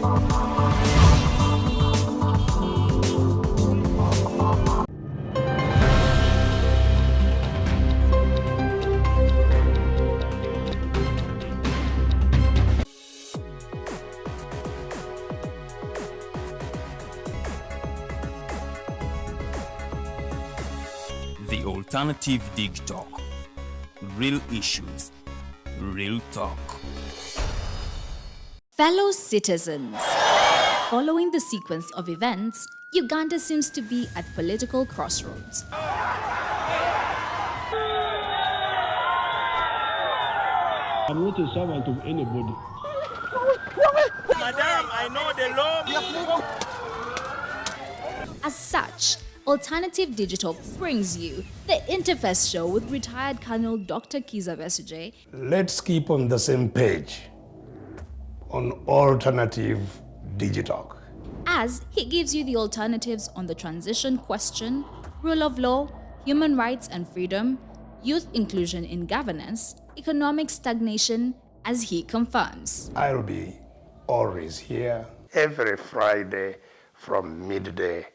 The Alternative Dig Talk. Real issues, real talk. Fellow citizens, following the sequence of events, Uganda seems to be at political crossroads. I'm not a servant of anybody. Madam, I know the law. As such, Alternative Digital brings you the Interface Show with retired Colonel Dr. Kiza Besuje. Let's keep on the same page on Alternative Digital. As he gives you the alternatives on the transition question, rule of law, human rights and freedom, youth inclusion in governance, economic stagnation, as he confirms. I'll be always here every Friday from midday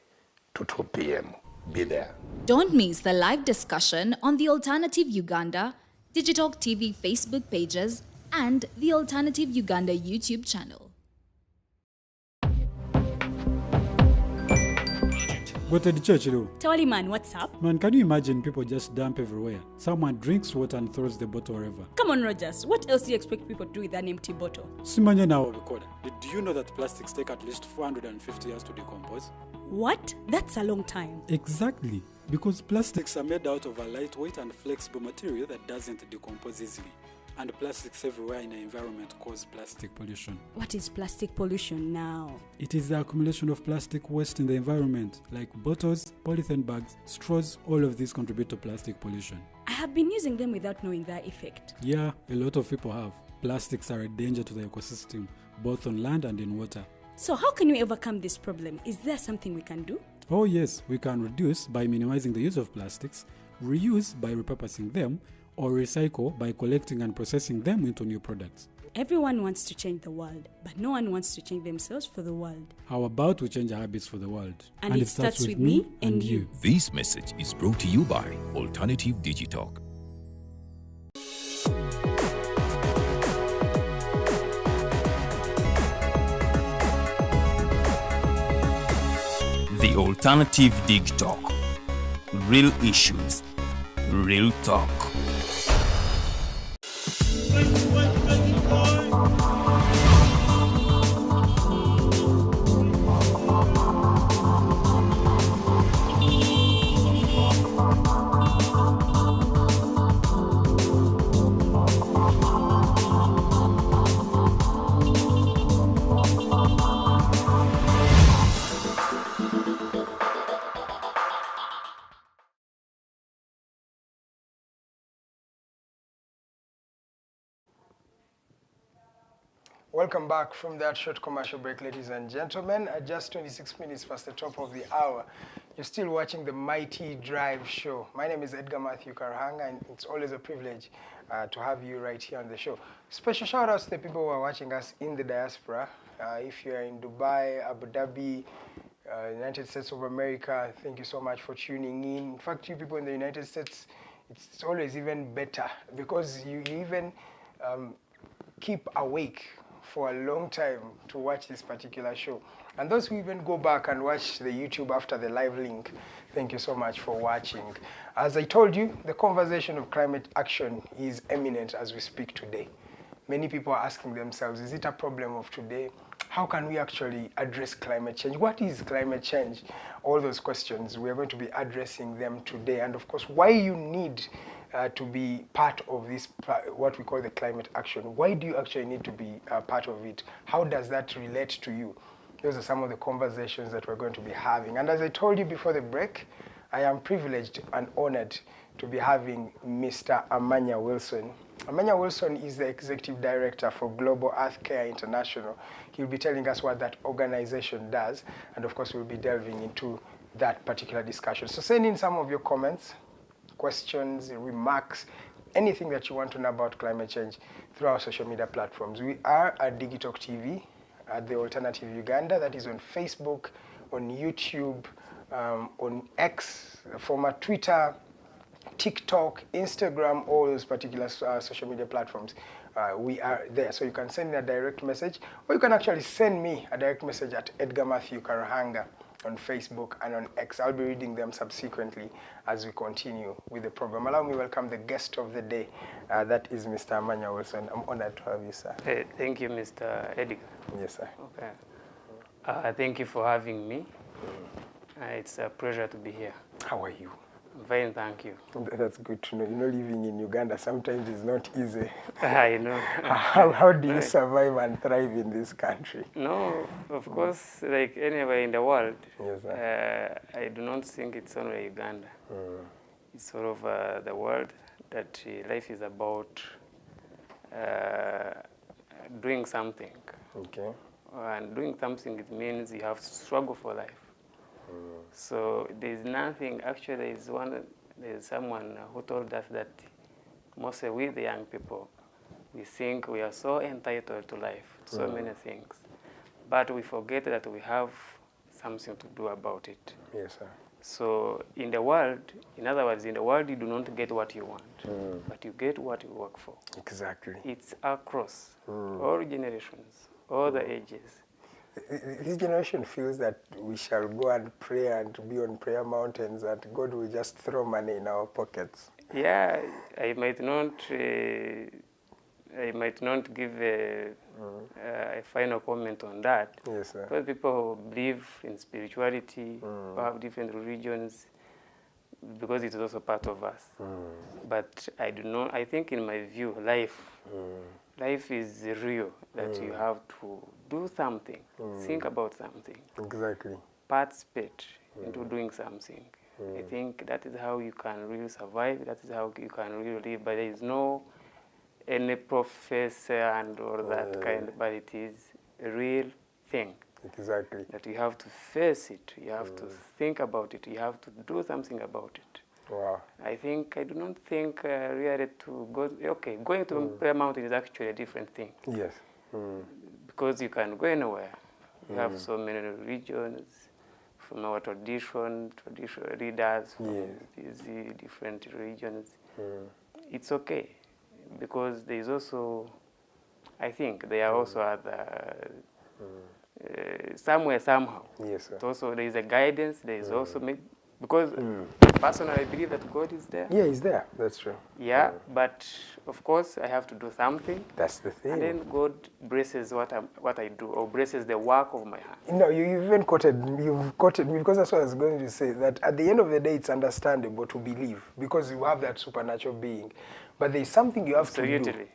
to 2 p.m. Be there. Don't miss the live discussion on the Alternative Uganda, Digital TV Facebook pages, and the Alternative Uganda YouTube channel. Go to the church, though. Tawali man, what's up? Man, can you imagine people just dump everywhere? Someone drinks water and throws the bottle wherever. Come on, Rogers. What else do you expect people to do with an empty bottle? Simanya now, recorder. Did you know that plastics take at least 450 years to decompose? What? That's a long time. Exactly. Because plastics are made out of a lightweight and flexible material that doesn't decompose easily. And plastics everywhere in the environment cause plastic pollution. What is plastic pollution now? It is the accumulation of plastic waste in the environment, like bottles, polythene bags, straws. All of these contribute to plastic pollution. I have been using them without knowing their effect. Yeah, a lot of people have. Plastics are a danger to the ecosystem, both on land and in water. So how can we overcome this problem? Is there something we can do? Oh yes, we can reduce by minimizing the use of plastics, reuse by repurposing them, or recycle by collecting and processing them into new products. Everyone wants to change the world, but no one wants to change themselves for the world. How about we change our habits for the world? And it starts with me and you. This message is brought to you by Alternative Digital. The Alternative Dig Talk. Real issues, real talk. Welcome back from that short commercial break, ladies and gentlemen. At just 26 minutes past the top of the hour, you're still watching the Mighty Drive Show. My name is Edgar Matthew Karahanga, and it's always a privilege to have you right here on the show. Special shout outs to the people who are watching us in the diaspora. If you're in Dubai, Abu Dhabi, United States of America, thank you so much for tuning in. In fact, you people in the United States, it's always even better because you even keep awake for a long time to watch this particular show. And those who even go back and watch the YouTube after the live link, thank you so much for watching. As I told you, the conversation of climate action is eminent as we speak today. Many people are asking themselves, is it a problem of today? How can we actually address climate change? What is climate change? All those questions, we are going to be addressing them today. And of course, why you need to be part of this, what we call the climate action. Why do you actually need to be part of it? How does that relate to you? Those are some of the conversations that we're going to be having. And as I told you before the break, I am privileged and honored to be having Mr. Amanya Wilson. Amanya Wilson is the Executive Director for Global Earth Care International. He'll be telling us what that organization does, and of course we'll be delving into that particular discussion. So send in some of your comments, questions, remarks, anything that you want to know about climate change through our social media platforms. We are at Digitalk TV, at The Alternative Uganda. That is on Facebook, on YouTube, on X, former Twitter, TikTok, Instagram, all those particular social media platforms. We are there. So you can send me a direct message, or you can actually send me a direct message at Edgar Matthew Karahanga on Facebook and on X. I'll be reading them subsequently as we continue with the program. Allow me welcome the guest of the day. That is Mr. Amanya Wilson. I'm honored to have you, sir. Hey, thank you, Mr. Edgar. Yes, sir. Okay. Thank you for having me. It's a pleasure to be here. How are you? Fine, thank you. That's good to know. You know, living in Uganda sometimes is not easy. I know. How do you survive and thrive in this country? No, of course, like anywhere in the world, Yes, sir. I do not think it's only Uganda. It's all over the world that life is about doing something. Okay. And doing something, it means you have to struggle for life. So there's nothing, actually there's someone who told us that mostly we the young people, we think we are so entitled to life, to so many things, but we forget that we have something to do about it. Yes, sir. So in the world, in other words, in the world you do not get what you want, but you get what you work for. Exactly. It's across all generations, all the ages. This generation feels that we shall go and pray and be on prayer mountains and God will just throw money in our pockets. Yeah, I might not give a final comment on that. Yes, sir. Because people who believe in spirituality, who have different religions, because it is also part of us. But I do not. I think, in my view, life is real. That you have to do something, think about something, Exactly. participate into doing something. I think that is how you can really survive. That is how you can really live. But there is no any professor and all that kind. But it is a real thing. Exactly. That you have to face it. You have to think about it. You have to do something about it. Wow. I do not think really to go. Okay, going to prayer mountain is actually a different thing. Yes. Because you can go anywhere. You have so many religions from our traditional leaders from these different religions. It's okay, because there is also, I think, there are also other somewhere, somehow. Yes, sir. Also, there is a guidance. There is also because personally, I believe that God is there. Yeah, he's there. That's true. Yeah, but of course, I have to do something. That's the thing. And then God blesses what I do, or blesses the work of my hand. No, you've quoted me, because that's what I was going to say, that at the end of the day, it's understandable to believe, because you have that supernatural being. But there's something you have to do.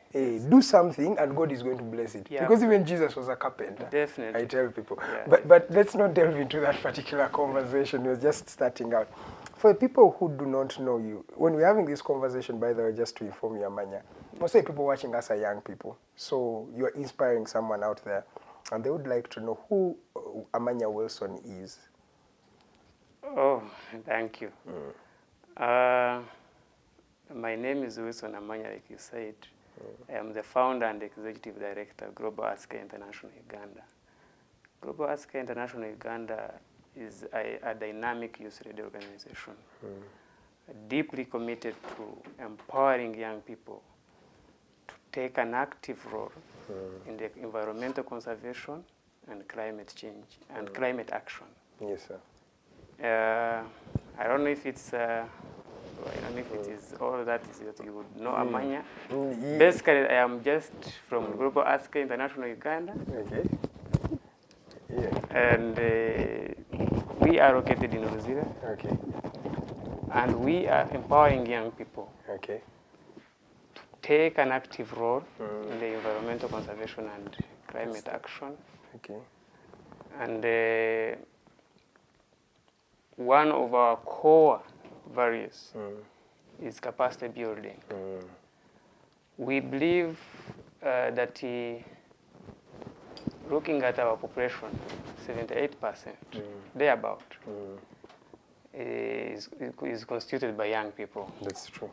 Do something, and God is going to bless it. Yeah. Because even Jesus was a carpenter. Definitely. I tell people. Yeah. But let's not delve into that particular conversation. We're just starting out. For the people who do not know you, when we're having this conversation, by the way, just to inform you, Amanya, most of the people watching us are young people. So you're inspiring someone out there, and they would like to know who Amanya Wilson is. Oh, thank you. My name is Wilson Amanya, like you said. I am the founder and executive director, Global Asker International Uganda. Global Asker International Uganda is a dynamic youth radio organization, deeply committed to empowering young people to take an active role in the environmental conservation and climate change and climate action. Yes, sir. I don't know if it's I don't know if it is all that is what you would know, Amanya. Basically, I am just from Global Asker International Uganda. Okay. Yeah. And we are located in Ruzira. Okay. And we are empowering young people to take an active role in the environmental conservation and climate action. Okay. And one of our core values is capacity building. We believe that looking at our population, 78%, thereabout, is constituted by young people. That's true.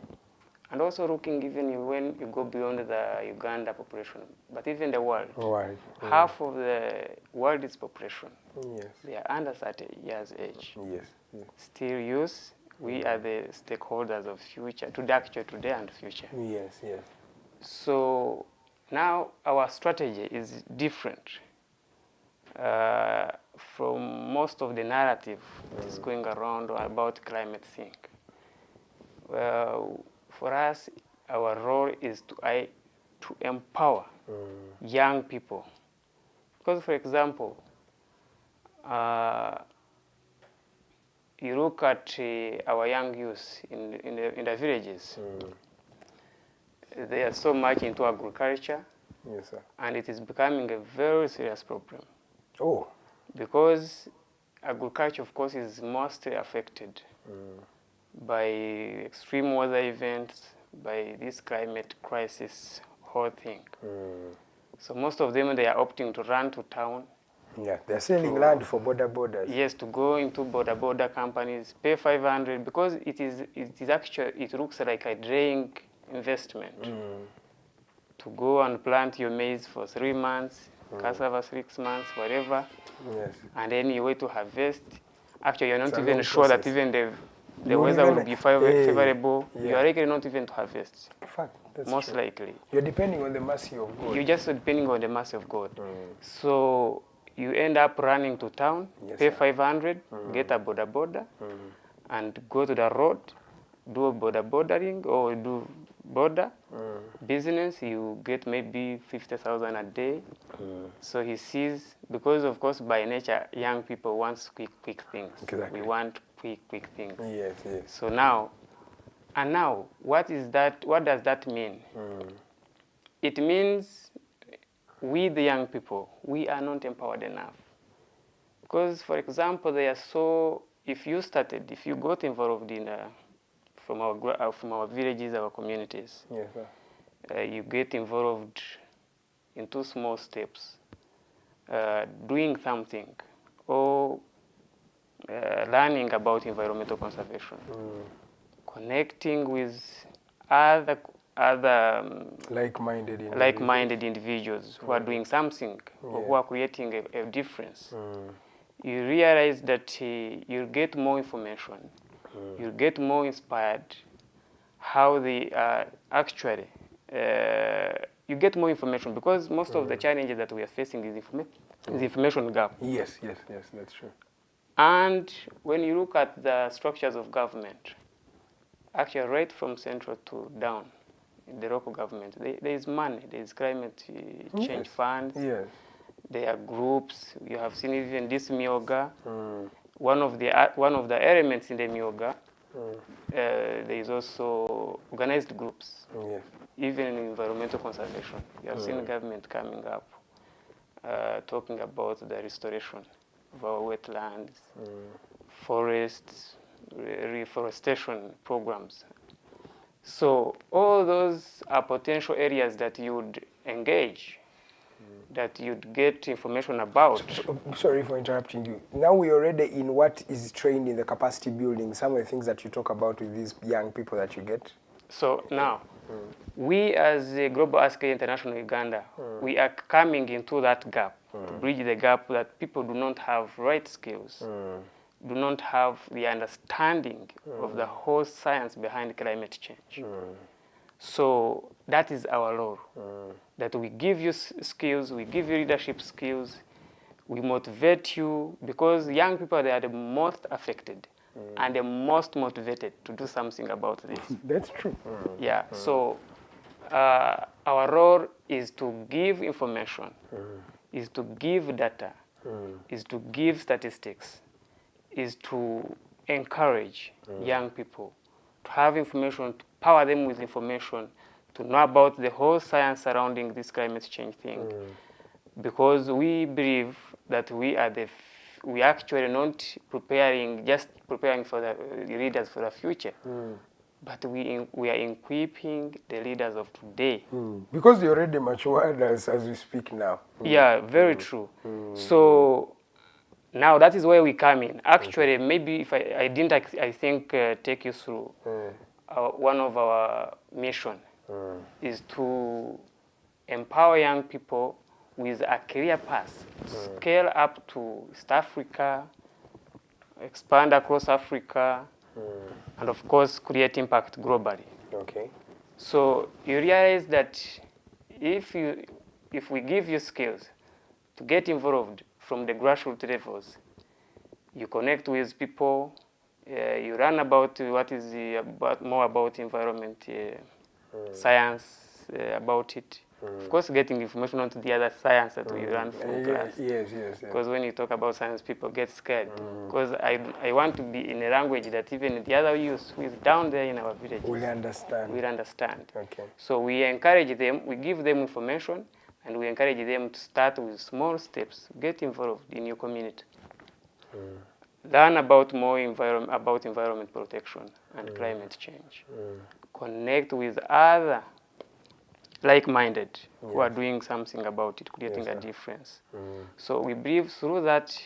And also looking even when you go beyond the Uganda population, but even the world. Right. Half of the world's population, Yes. they are under 30 years age. Yes. Yes. Still youth, we are the stakeholders of future, today and future. Yes. Yes. So now our strategy is different from most of the narrative that is going around about climate thing. Well, for us, our role is to empower young people. Because, for example, you look at our young youth in the villages, they are so much into agriculture, Yes, sir. and it is becoming a very serious problem. Oh. Because agriculture, of course, is mostly affected by extreme weather events, by this climate crisis whole thing. So most of them, they are opting to run to town. Yeah, they're selling land for borders. Yes, to go into border companies, pay 500 because it looks like a draining investment. To go and plant your maize for 3 months, cassava 6 months, whatever. Yes. And then you wait to harvest. Actually, you're not It's a even long sure that process. even the weather will be favorable. Yeah. You are likely not even to harvest. In fact, that's Most true. likely. You're depending on the mercy of God. You're just depending on the mercy of God. So you end up running to town, Yes, pay sir. 500, get a border, and go to the road, do bordering or do border business. You get maybe 50,000 a day. So he sees, because of course by nature young people want quick things. Exactly. We want quick things. Yes, yes. So now, what is that? What does that mean? It means we, the young people, we are not empowered enough. Because, for example, if you got involved in, from our villages, our communities, Yes, sir. you get involved in 2 small steps, doing something, or learning about environmental conservation, connecting with other like-minded individuals who are doing something or who are creating a difference. You realize that you'll get more information, you'll get more inspired how they are actually, you get more information because most of the challenges that we are facing is information gap. Yes, that's true. And when you look at the structures of government, actually right from central to down, in the local government, there is money, there is climate change funds, Yes. there are groups. You have seen even this Myoga. One of the elements in the Myoga, there is also organized groups, Yes. even in environmental conservation. You have seen government coming up, talking about the restoration of our wetlands, forests, reforestation programs. So all those are potential areas that you'd engage, that you'd get information about. Sorry for interrupting you. Now we're already in what is trained in the capacity building, some of the things that you talk about with these young people that you get. So now, we as the Global Ask International Uganda, we are coming into that gap, to bridge the gap that people do not have right skills, do not have the understanding of the whole science behind climate change. So that is our role, that we give you skills, we give you leadership skills, we motivate you, because young people, they are the most affected and the most motivated to do something about this. That's true. Yeah, so our role is to give information, is to give data, is to give statistics, is to encourage young people to have information, to power them with information, to know about the whole science surrounding this climate change thing. Because we believe that we actually not just preparing for the leaders for the future, but we are equipping the leaders of today. Because they're already matured as we speak now. Yeah, very true. So now that is where we come in. Actually, maybe if I didn't, I think, take you through. one of our mission is to empower young people with a career path, scale up to East Africa, expand across Africa, and of course create impact globally. Okay. So you realize that if we give you skills to get involved from the grassroots levels, you connect with people, you learn about what is more about environment, science, about it. Of course, getting information onto the other science that we learn from class. Yes. Because when you talk about science, people get scared. Because I want to be in a language that even the other youth who is down there in our villages will understand. Okay. So we encourage them, we give them information, and we encourage them to start with small steps, get involved in your community. Learn about more environment protection and climate change. Connect with other like-minded who are doing something about it, creating a difference. So we believe through that,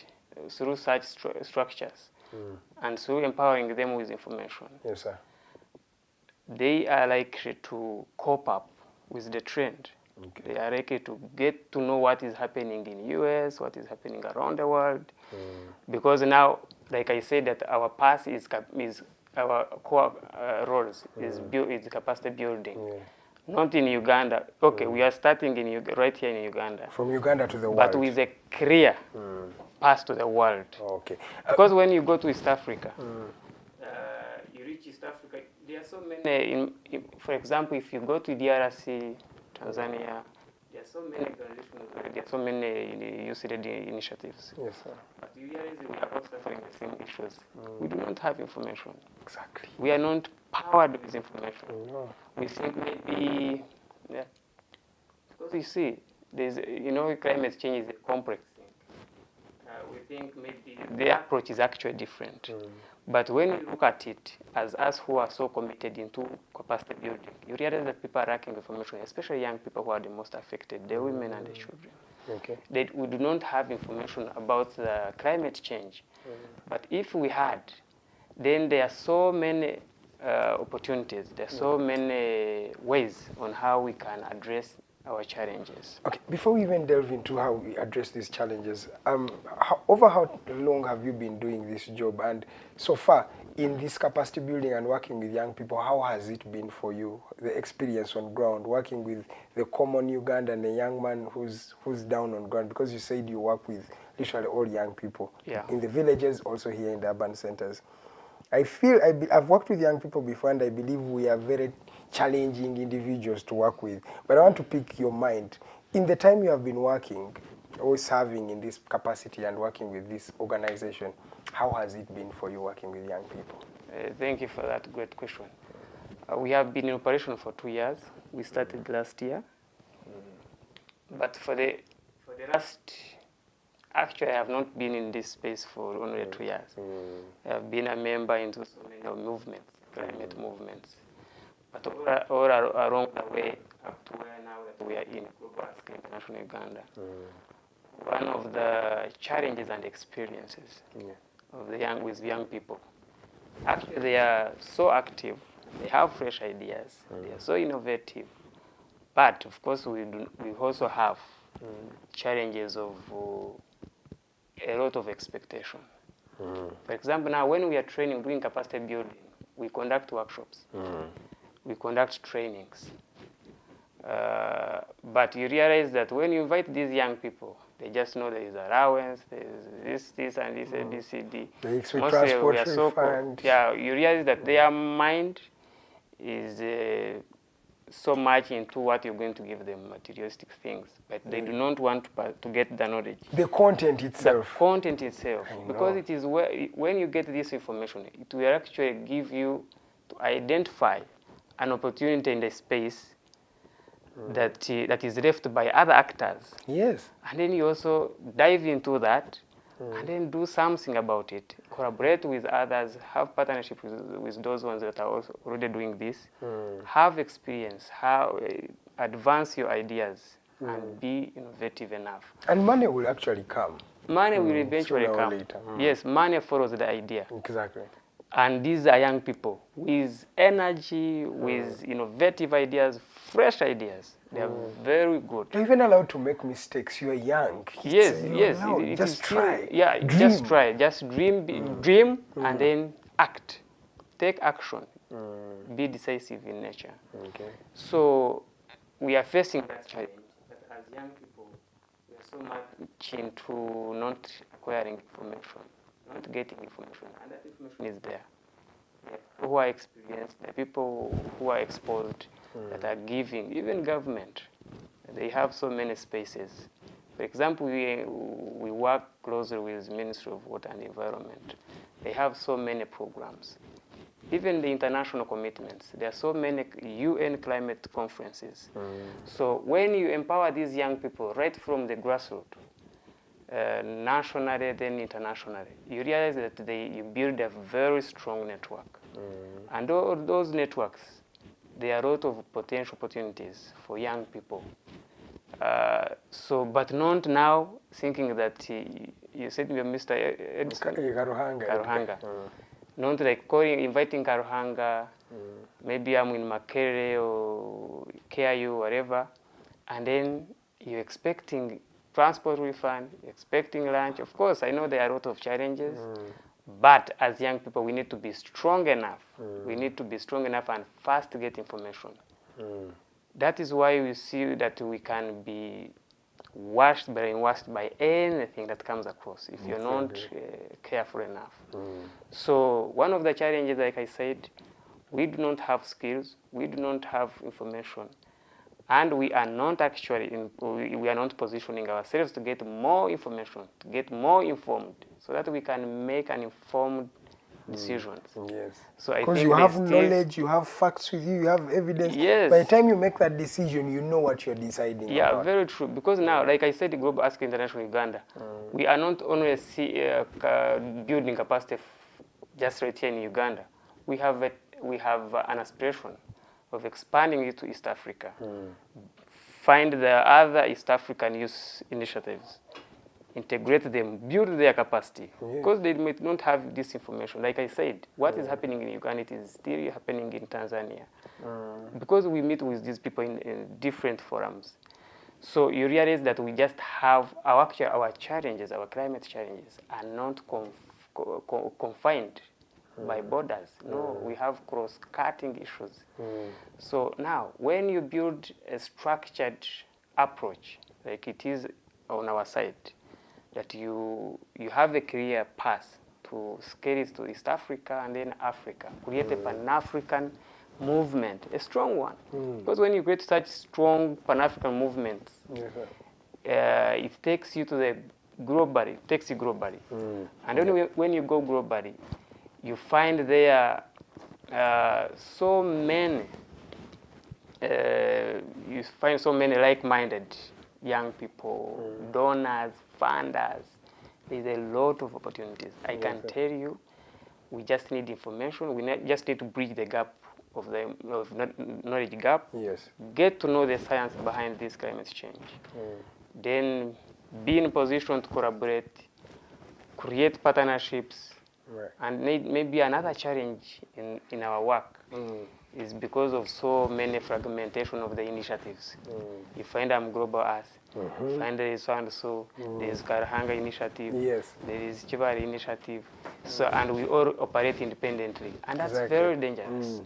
through such structures, and through empowering them with information, yes, sir, they are likely to cope up with the trend. Okay. They are likely to get to know what is happening in the US, what is happening around the world. Because now, like I said, that our path is our core roles is capacity building. Not in Uganda. Okay, we are starting right here in Uganda. From Uganda to the world. But with a clear path to the world. Okay. Because when you go to East Africa, you reach East Africa, there are so many, for example, if you go to DRC, Tanzania, there are so many organizations, there are so many youth-led initiatives. Yes, sir. But you realize we are all suffering the same issues. We do not have information. Exactly. We are not powered with information. No. We think maybe, because you see, there's, climate change is a complex thing. We think maybe the approach is actually different. But when you look at it, as us who are so committed into capacity building, you realize that people are lacking information, especially young people who are the most affected, the women and the children. Okay. That we do not have information about the climate change. But if we had, then there are so many opportunities. There are so many ways on how we can address our challenges. Okay, before we even delve into how we address these challenges, over how long have you been doing this job? And so far, in this capacity building and working with young people, how has it been for you, the experience on ground, working with the common Ugandan, the young man who's down on ground? Because you said you work with literally all young people, in the villages, also here in the urban centers. I've worked with young people before, and I believe we are very challenging individuals to work with. But I want to pick your mind. In the time you have been working or serving in this capacity and working with this organization, how has it been for you working with young people? Thank you for that great question. We have been in operation for 2 years. We started last year. But for the last, actually I have not been in this space for only 2 years. I have been a member into so many movements, climate movements. But all along the way, up to where now that we are in Global Scale International Uganda, one of the challenges and experiences of with young people, actually they are so active, they have fresh ideas, they are so innovative, but of course we also have challenges of a lot of expectation. For example, now when we are training, doing capacity building, we conduct workshops. We conduct trainings. But you realize that when you invite these young people, they just know there is allowance, there is this and this, ABCD. They expect transport refund. You realize that their mind is so much into what you're going to give them, materialistic things, but they do not want to get the knowledge. The content itself. The content itself. Because it is when you get this information, it will actually give you to identify an opportunity in the space that is left by other actors. Yes. And then you also dive into that and then do something about it. Collaborate with others, have partnership with those ones that are also already doing this. Have experience, advance your ideas and be innovative enough. And money will actually come. Money will eventually come. Later. Yes, money follows the idea. Exactly. And these are young people with energy, with innovative ideas, fresh ideas. They are very good. You're even allowed to make mistakes. You're young. Yes, You're yes. allowed. It Just is still, try. yeah, Dream. just try. Just dream, and then act. Take action. Be decisive in nature. Okay. So we are facing that challenge. But as young people, we are so much into not acquiring information, not getting information, and that information is there. The people who are experienced, the people who are exposed, that are giving, even government, they have so many spaces. For example, we work closely with the Ministry of Water and Environment. They have so many programs. Even the international commitments, there are so many UN climate conferences. So when you empower these young people right from the grassroots, nationally, then internationally, you realize that you build a very strong network. And all those networks, there are a lot of potential opportunities for young people. But not now thinking that you said Mr. Edison. Karuhanga. Not like inviting Karuhanga, maybe I'm in Makerere or KIU, whatever, and then you're expecting transport refund, expecting lunch. Of course, I know there are a lot of challenges, but as young people, we need to be strong enough. We need to be strong enough and fast to get information. That is why we see that we can be brainwashed by anything that comes across if you're not careful enough. So one of the challenges, like I said, we do not have skills, we do not have information, and we are not actually we are not positioning ourselves to get more information, to get more informed, so that we can make an informed decisions. Yes. So I because think you have knowledge, you have facts with you, you have evidence. Yes. By the time you make that decision, you know what you're deciding. Yeah, about. very true. Because now, like I said, Global Ask International Uganda, we are not only building capacity just right here in Uganda. We have an aspiration of expanding it to East Africa. Find the other East African youth initiatives, integrate them, build their capacity, because they might not have this information. Like I said, what is happening in Uganda is still happening in Tanzania, because we meet with these people in different forums. So you realize that we just have our challenges, our climate challenges, are not confined by borders. No, we have cross-cutting issues. So now, when you build a structured approach, like it is on our side, that you have a clear path to scale it to East Africa and then Africa, create a Pan-African movement, a strong one. Because when you create such strong Pan-African movements, it takes you to the globally, takes you globally. And then when you go globally, you find there so many like-minded young people, donors, funders. There's a lot of opportunities. I can tell you, we just need information. We just need to bridge the gap of the knowledge gap. Get to know the science behind this climate change. Then be in a position to collaborate, create partnerships. And maybe another challenge in our work is because of so many fragmentation of the initiatives. You find Global Earth, you find there is so-and-so, there is Karuhanga initiative, there is Chivari initiative, so, and we all operate independently. And that's very dangerous.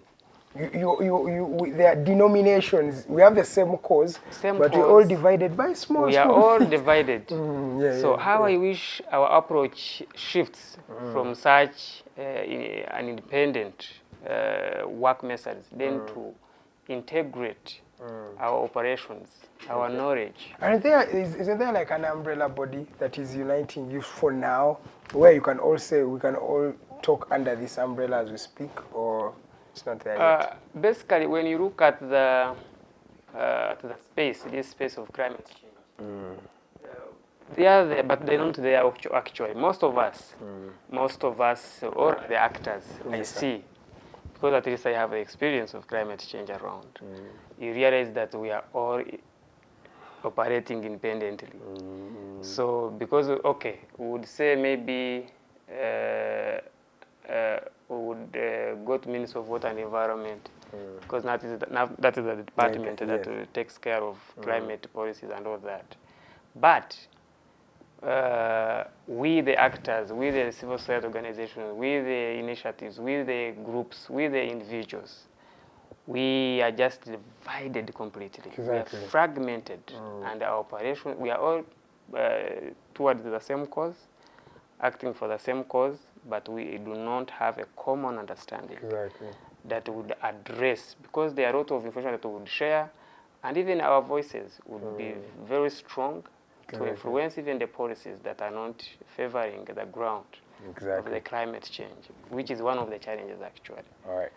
There are denominations. We have the same cause, but we're all divided by small. We are all divided. So how I wish our approach shifts from such an independent work methods, then to integrate our operations, our knowledge. And isn't there like an umbrella body that is uniting you for now, where you can all say we can all talk under this umbrella as we speak, or? It's not there yet. Basically, when you look at the this space of climate change, they are there, but they're not there actually. Most of us, or the actors, I see, because at least I have the experience of climate change around. You realize that we are all operating independently. We would say maybe would go to Ministry of Water and Environment, because that is the department that takes care of climate policies and all that. But we the actors, we the civil society organizations, we the initiatives, we the groups, we the individuals, we are just divided completely. Exactly. We are fragmented, and our operation, we are all towards the same cause, acting for the same cause, but we do not have a common understanding that would address, because there are a lot of information that we would share, and even our voices would be very strong to influence even the policies that are not favoring the ground of the climate change, which is one of the challenges actually. All right.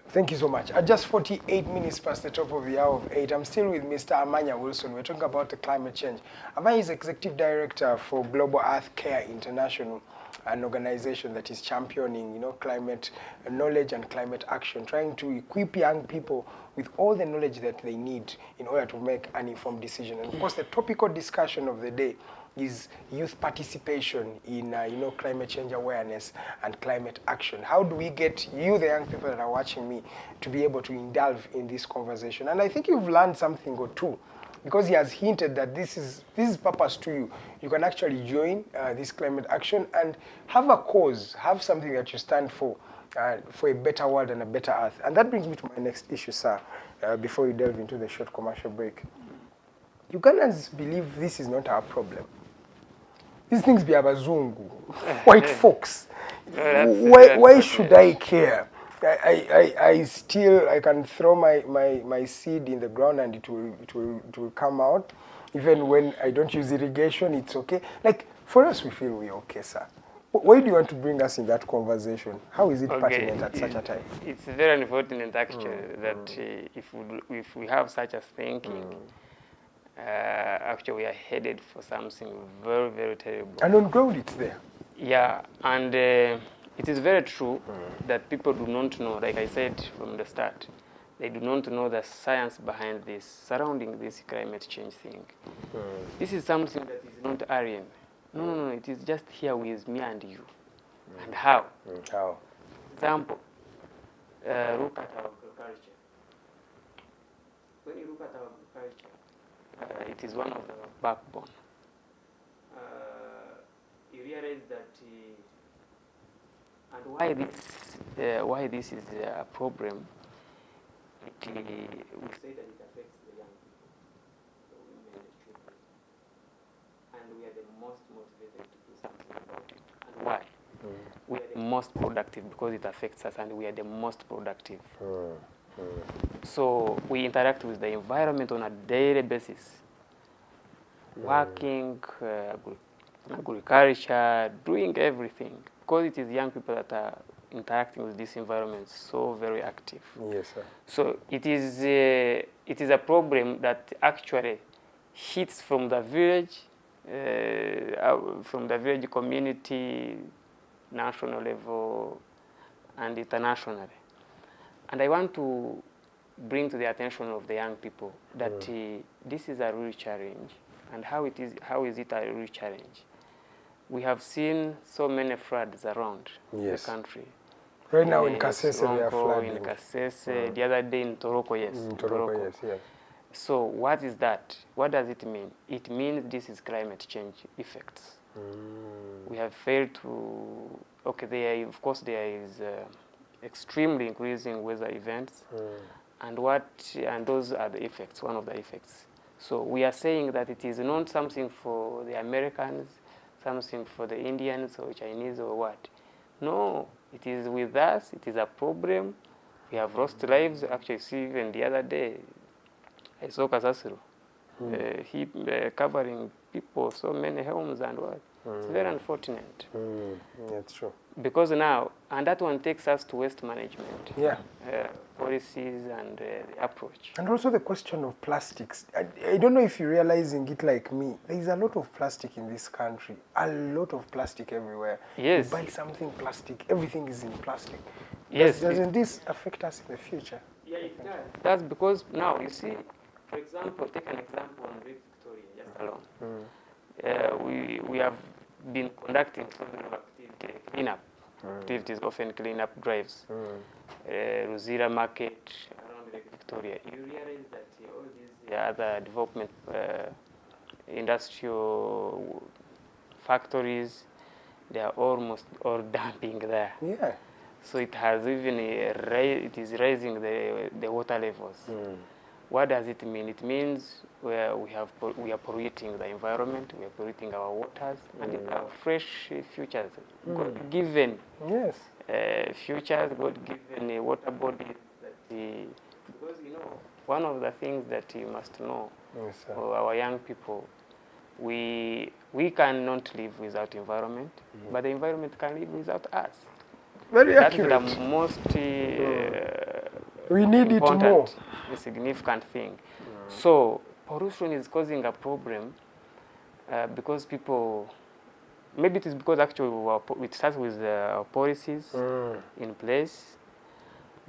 Thank you so much. At just 48 minutes past the top of the hour of 8, I'm still with Mr. Amanya Wilson. We're talking about the climate change. Amanya is Executive Director for Global Earth Care International, an organization that is championing, climate knowledge and climate action, trying to equip young people with all the knowledge that they need in order to make an informed decision. And of course, the topical discussion of the day is youth participation in, climate change awareness and climate action. How do we get you, the young people that are watching me, to be able to indulge in this conversation? And I think you've learned something or two, because he has hinted that this is purpose to you. You can actually join this climate action and have a cause, have something that you stand for a better world and a better earth. And that brings me to my next issue, sir, before we delve into the short commercial break. Ugandans believe this is not our problem. These things be abazungu, white folks. Why should I care? I can throw my seed in the ground and it will come out. Even when I don't use irrigation, it's okay. Like, for us, we feel we're okay, sir. Why do you want to bring us in that conversation? How is it pertinent at such a time? It's very important, actually, that if we have such a thinking, actually we are headed for something very, very terrible. And on ground, it's there. Yeah, and it is very true that people do not know, like I said from the start, they do not know the science behind this, surrounding this climate change thing. This is something that is not alien. No, it is just here with me and you. And how? How? Example, look at our agriculture. When you look at our agriculture, it is one of the backbone. You realize that, and why this is a problem, we say that it affects the young people, the women, the children, and we are the most motivated to do something about it. And why? We are the most productive because it affects us, and we are the most productive. So we interact with the environment on a daily basis, working, agriculture, doing everything, because it is young people that are interacting with this environment so very active. Yes, sir. So it is a problem that actually hits from the village, community, national level, and internationally. And I want to bring to the attention of the young people that this is a real challenge. And how is it a real challenge? We have seen so many floods around the country. Right now in Kasese, we are flooding. In Kasese, the other day in Toroko, yes. In Toroko, yes. So what is that? What does it mean? It means this is climate change effects. We have failed to, of course there is extremely increasing weather events, and those are the effects, one of the effects. So we are saying that it is not something for the Americans, something for the Indians or Chinese or what. No, it is with us, it is a problem. We have lost lives. Actually, see, even the other day, I saw Kasasiru, he covering people, so many homes and what. It's very unfortunate. That's true. Because now, and that one takes us to waste management. Yeah. Policies and the approach. And also the question of plastics. I don't know if you're realizing it like me. There is a lot of plastic in this country. A lot of plastic everywhere. Yes. You buy something plastic, everything is in plastic. Yes. Doesn't this affect us in the future? Yeah, it does. That's because now, you see, for example, take an example on Lake Victoria, just alone. We have been conducting some activity cleanup activities, often cleanup drives. Ruzira Market, around Lake Victoria. You realize that all these other development, industrial factories, they are almost all dumping there. Yeah. So it has even it is raising the water levels. What does it mean? It means we are polluting the environment, we are polluting our waters, and our fresh futures, God-given futures, God-given water bodies. Because one of the things that you must know, for our young people, we cannot live without environment, but the environment can live without us. Very accurate. That is the most we need important, it more. Significant thing. So pollution is causing a problem because people, maybe it is because actually it starts with policies in place,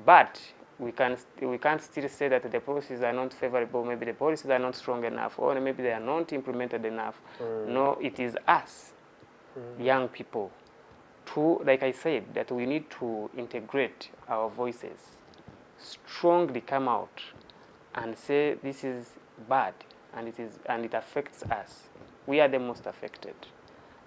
but we can't still say that the policies are not favorable. Maybe the policies are not strong enough, or maybe they are not implemented enough. No, it is us, young people, like I said, that we need to integrate our voices, strongly come out and say this is bad and it affects us. We are the most affected.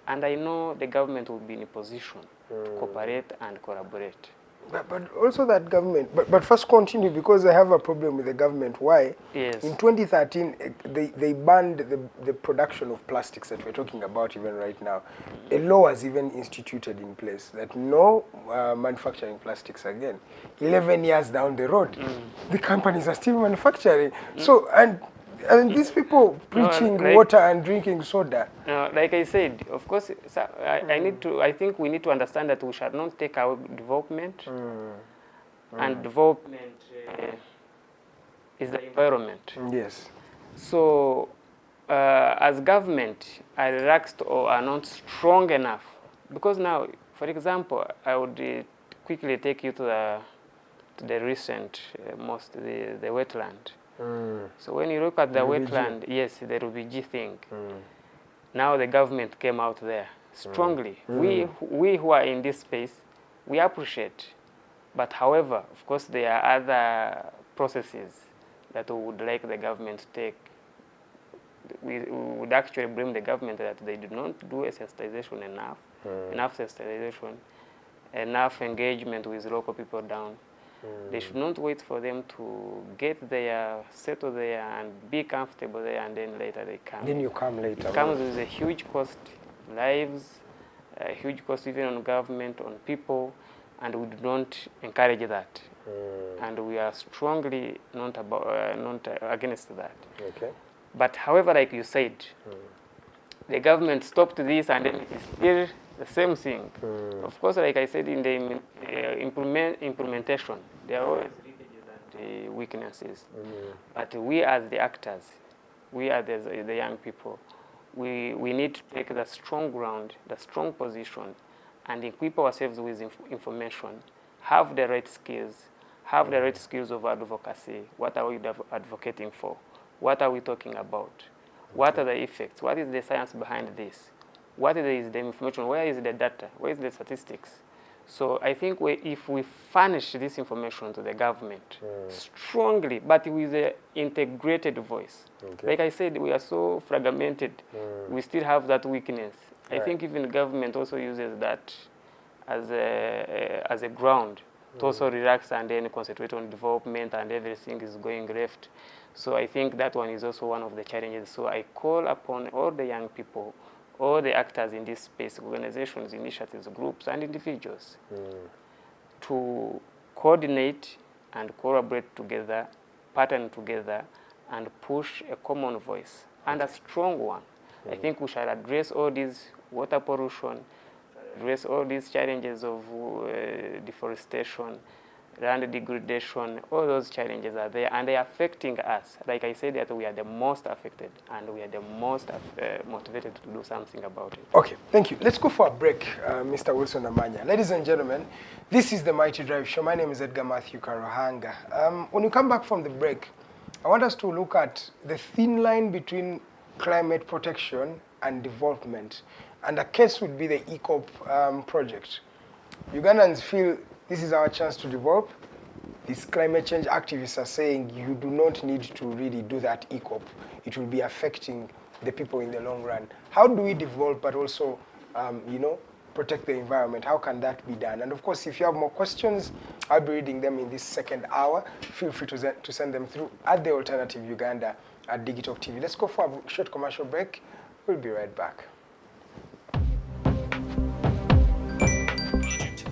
And I know the government will be in a position to cooperate and collaborate. But also that government, but first continue, because I have a problem with the government. Why? Yes. In 2013, they banned the production of plastics that we're talking about even right now. A law was even instituted in place that no manufacturing plastics again. 11 years down the road, the companies are still manufacturing. So, and these people preaching water and drinking soda. Like I said, of course, I think we need to understand that we shall not take our development, and development is the environment. Yes. So, as government, are relaxed or are not strong enough, because now, for example, I would quickly take you to the recent, the wetland. So when you look at the wetland, yes, the Rubiji thing. Now the government came out there strongly. We who are in this space, we appreciate. But however, of course, there are other processes that we would like the government to take. We would actually blame the government that they did not do a sensitization enough sensitization, enough engagement with local people down. They should not wait for them to get there, settle there, and be comfortable there, and then later they come. Then you come later. It comes with a huge cost, lives, a huge cost even on government, on people, and we do not encourage that. And we are strongly not against that. Okay. But however, like you said, the government stopped this, and then it is still the same thing. Of course, like I said, in the implementation, there are always leakages and weaknesses. But we as the actors, we are the young people, we need to take the strong ground, the strong position, and equip ourselves with information, have the right skills, of advocacy. What are we advocating for? What are we talking about? What are the effects? What is the science behind this? What is the information? Where is the data? Where is the statistics? So I think if we furnish this information to the government strongly, but with an integrated voice, like I said, we are so fragmented. We still have that weakness. I think even the government also uses that as a ground to also relax and then concentrate on development, and everything is going left. So I think that one is also one of the challenges. So I call upon all the young people, all the actors in this space, organizations, initiatives, groups, and individuals, to coordinate and collaborate together, pattern together, and push a common voice, and a strong one. I think we shall address all these water pollution, address all these challenges of deforestation, land degradation. All those challenges are there, and they are affecting us. Like I said, that we are the most affected, and we are the most motivated to do something about it. Okay, thank you. Let's go for a break, Mr. Wilson Amanya. Ladies and gentlemen, this is the Mighty Drive Show. My name is Edgar Matthew Karohanga. When you come back from the break, I want us to look at the thin line between climate protection and development. And the case would be the ECOP project. Ugandans feel this is our chance to develop. These climate change activists are saying you do not need to really do that ECOP. It will be affecting the people in the long run. How do we develop but also, protect the environment? How can that be done? And of course, if you have more questions, I'll be reading them in this second hour. Feel free to send them through at The Alternative Uganda at Digital TV. Let's go for a short commercial break. We'll be right back.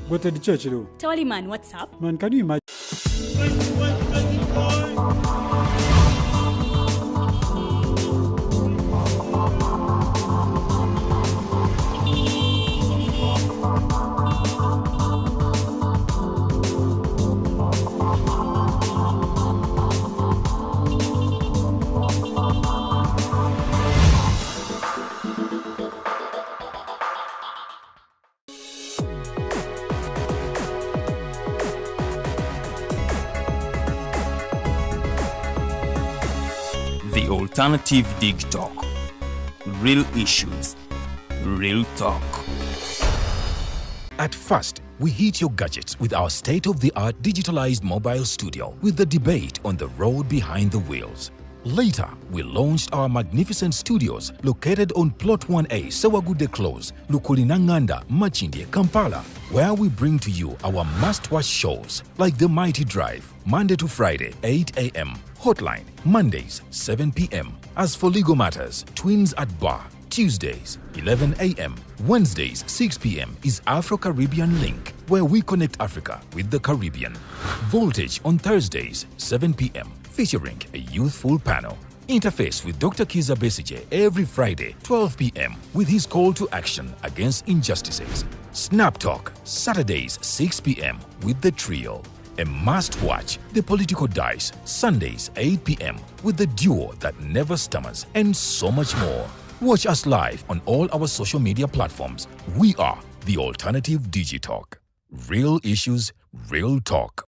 Go to the church, though. Tawali man, what's up? Man, can you imagine? The Alternative Dig Talk. Real issues, real talk. At first, we hit your gadgets with our state-of-the-art digitalized mobile studio with the debate on the road behind the wheels. Later, we launched our magnificent studios located on Plot 1A, Sewagude Close, Lukulinanganda, Machinde, Kampala, where we bring to you our must-watch shows like The Mighty Drive, Monday to Friday, 8 a.m., Hotline, Mondays, 7 p.m. As for legal matters, Twins at Bar, Tuesdays, 11 a.m. Wednesdays, 6 p.m. is Afro-Caribbean Link, where we connect Africa with the Caribbean. Voltage on Thursdays, 7 p.m., featuring a youthful panel. Interface with Dr. Kiza Besije every Friday, 12 p.m. with his call to action against injustices. Snap Talk, Saturdays, 6 p.m. with the trio. A must-watch, The Political Dice, Sundays, 8 p.m. with the duo that never stammers, and so much more. Watch us live on all our social media platforms. We are The Alternative Digitalk. Real issues, real talk.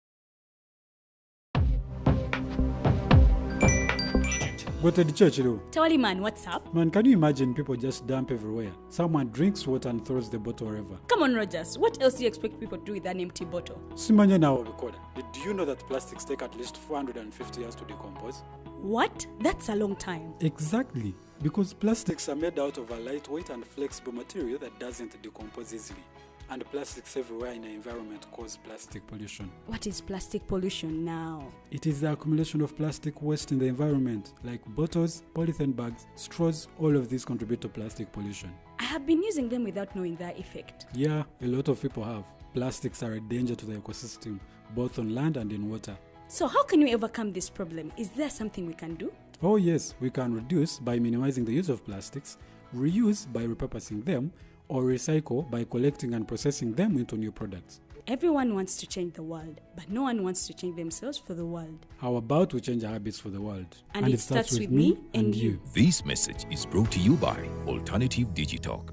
Go to the church, though. Tawali man, what's up? Man, can you imagine people just dump everywhere? Someone drinks water and throws the bottle wherever. Come on, Rogers. What else do you expect people to do with an empty bottle? Simanya now, recorder. Do you know that plastics take at least 450 years to decompose? What? That's a long time. Exactly. Because plastics are made out of a lightweight and flexible material that doesn't decompose easily. And plastics everywhere in the environment cause plastic pollution. What is plastic pollution now? It is the accumulation of plastic waste in the environment, like bottles, polythene bags, straws. All of these contribute to plastic pollution. I have been using them without knowing their effect. Yeah, a lot of people have. Plastics are a danger to the ecosystem, both on land and in water. So how can we overcome this problem? Is there something we can do? Oh yes, we can reduce by minimizing the use of plastics, reuse by repurposing them, or recycle by collecting and processing them into new products. Everyone wants to change the world, but no one wants to change themselves for the world. How about we change our habits for the world? And it starts with me and you. This message is brought to you by Alternative Digitalk.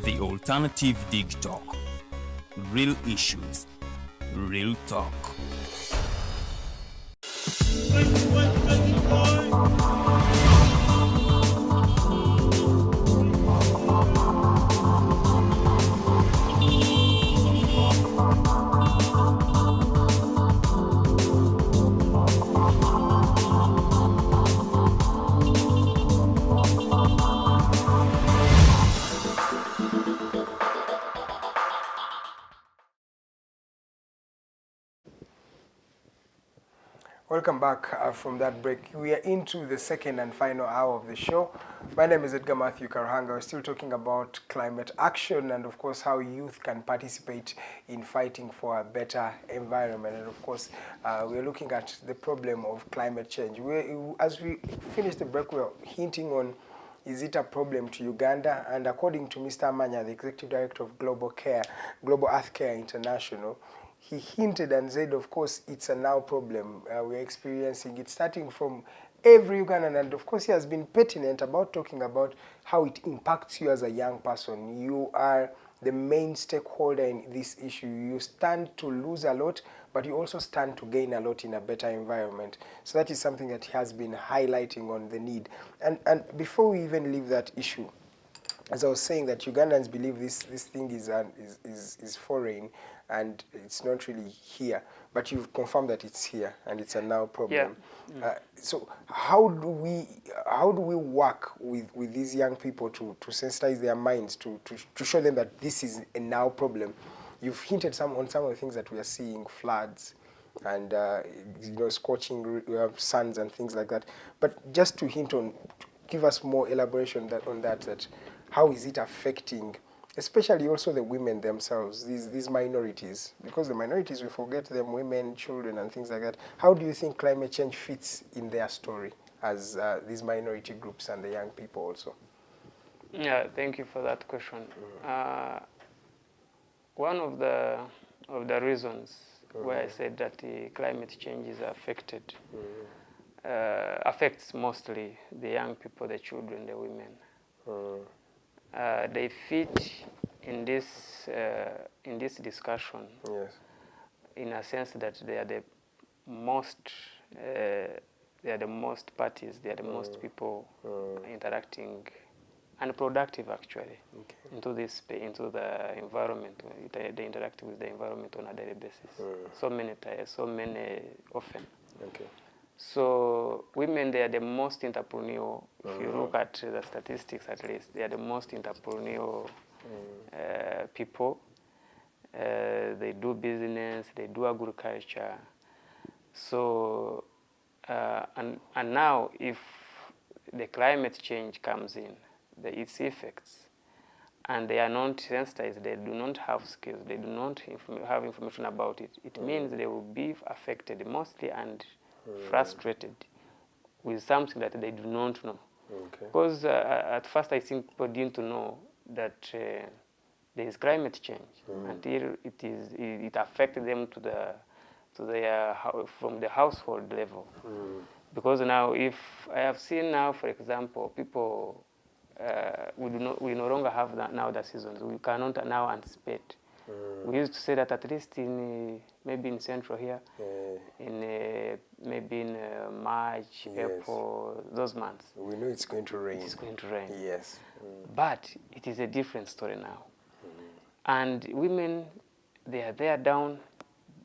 The Alternative Dig Talk. Real issues, real talk. Welcome back from that break. We are into the second and final hour of the show. My name is Edgar Matthew Karhanga. We're still talking about climate action and, of course, how youth can participate in fighting for a better environment. And, of course, we're looking at the problem of climate change. As we finish the break, we're hinting on, is it a problem to Uganda? And according to Mr. Amanya, the Executive Director of Global Earth Care International, he hinted and said, of course, it's a now problem. We're experiencing it starting from every Ugandan. And of course, he has been pertinent about talking about how it impacts you as a young person. You are the main stakeholder in this issue. You stand to lose a lot, but you also stand to gain a lot in a better environment. So that is something that he has been highlighting on the need. And before we even leave that issue, as I was saying, that Ugandans believe this thing is foreign and it's not really here, but you've confirmed that it's here and it's a now problem. Yeah. So how do we work with these young people to sensitize their minds, to show them that this is a now problem? You've hinted on some of the things that we are seeing, floods and scorching suns and things like that. But just to hint on, give us more elaboration on that how is it affecting, especially also the women themselves, these minorities? Because the minorities, we forget them, women, children, and things like that. How do you think climate change fits in their story as these minority groups and the young people also? Yeah, thank you for that question. One of the reasons why I said that the climate change is affected affects mostly the young people, the children, the women. They fit in this discussion, yes, in a sense that they are the most parties, they are the most people interacting and productive actually into the environment. They interact with the environment on a daily basis. So many often. Okay. So women, they are the most entrepreneurial. If you look at the statistics, at least, they are the most entrepreneurial people. They do business, they do agriculture. So, and now if the climate change comes in, its effects, and they are not sensitized, they do not have skills, they do not have information about it, it means they will be affected mostly and frustrated with something that they do not know. Okay. Because at first I think people didn't know that there is climate change until it affected them from the household level. Because now, if I have seen now, for example, people we no longer have now the seasons. We cannot now anticipate. We used to say that at least maybe in Central here, maybe in March, April, those months. We know it's going to rain. It's going to rain. Yes. But it is a different story now. And women, they are there down,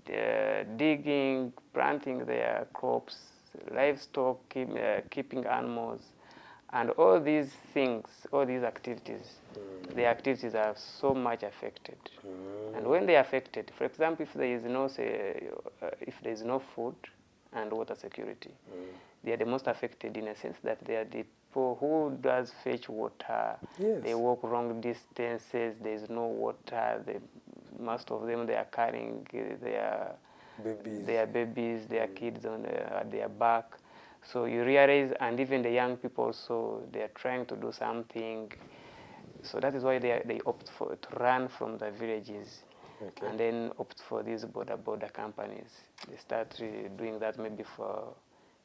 they're digging, planting their crops, livestock, keeping animals, and all these things, all these activities, the activities are so much affected. And when they are affected, for example, if there is no food and water security, they are the most affected in a sense that they are the people who does fetch water. Yes. They walk long distances. There is no water. Most of them, they are carrying their babies, their kids on their back. So you realize, and even the young people also, they are trying to do something. So that is why they opt to run from the villages, and then opt for these border companies. They start doing that maybe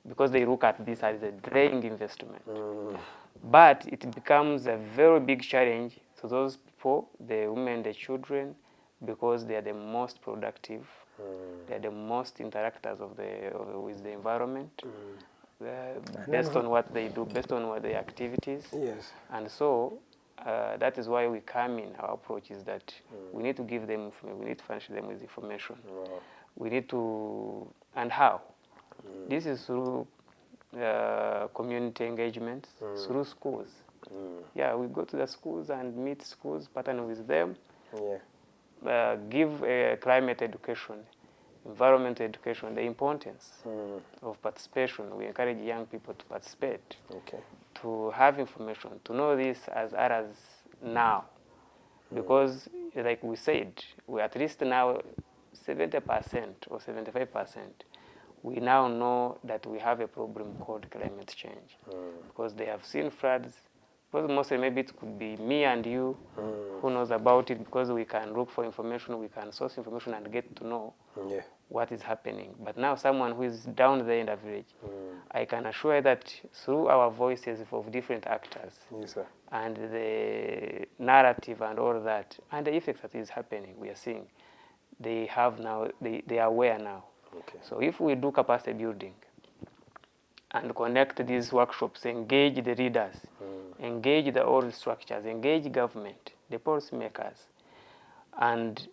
because they look at this as a draining investment. But it becomes a very big challenge to those people, the women, the children, because they are the most productive. They are the most interactors with the environment. Based on what they do, based on what their activities. Yes. And so that is why we come in. Our approach is that we need to give them, we need to furnish them with information. We need to, and how? This is through community engagements, through schools. Yeah, we go to the schools and meet schools, partner with them, give climate education, environment education, the importance of participation. We encourage young people to participate, to have information, to know this as early as now. Because, like we said, we at least now 70% or 75%, we now know that we have a problem called climate change. Because they have seen floods, Because mostly maybe it could be me and you who knows about it, because we can look for information, we can source information and get to know what is happening. But now someone who is down there in the village, I can assure that through our voices of different actors and the narrative and all that, and the effects that is happening, we are seeing, they have now, they are aware now. So if we do capacity building and connect these workshops, engage the leaders, engage the old structures, engage government, the policymakers, and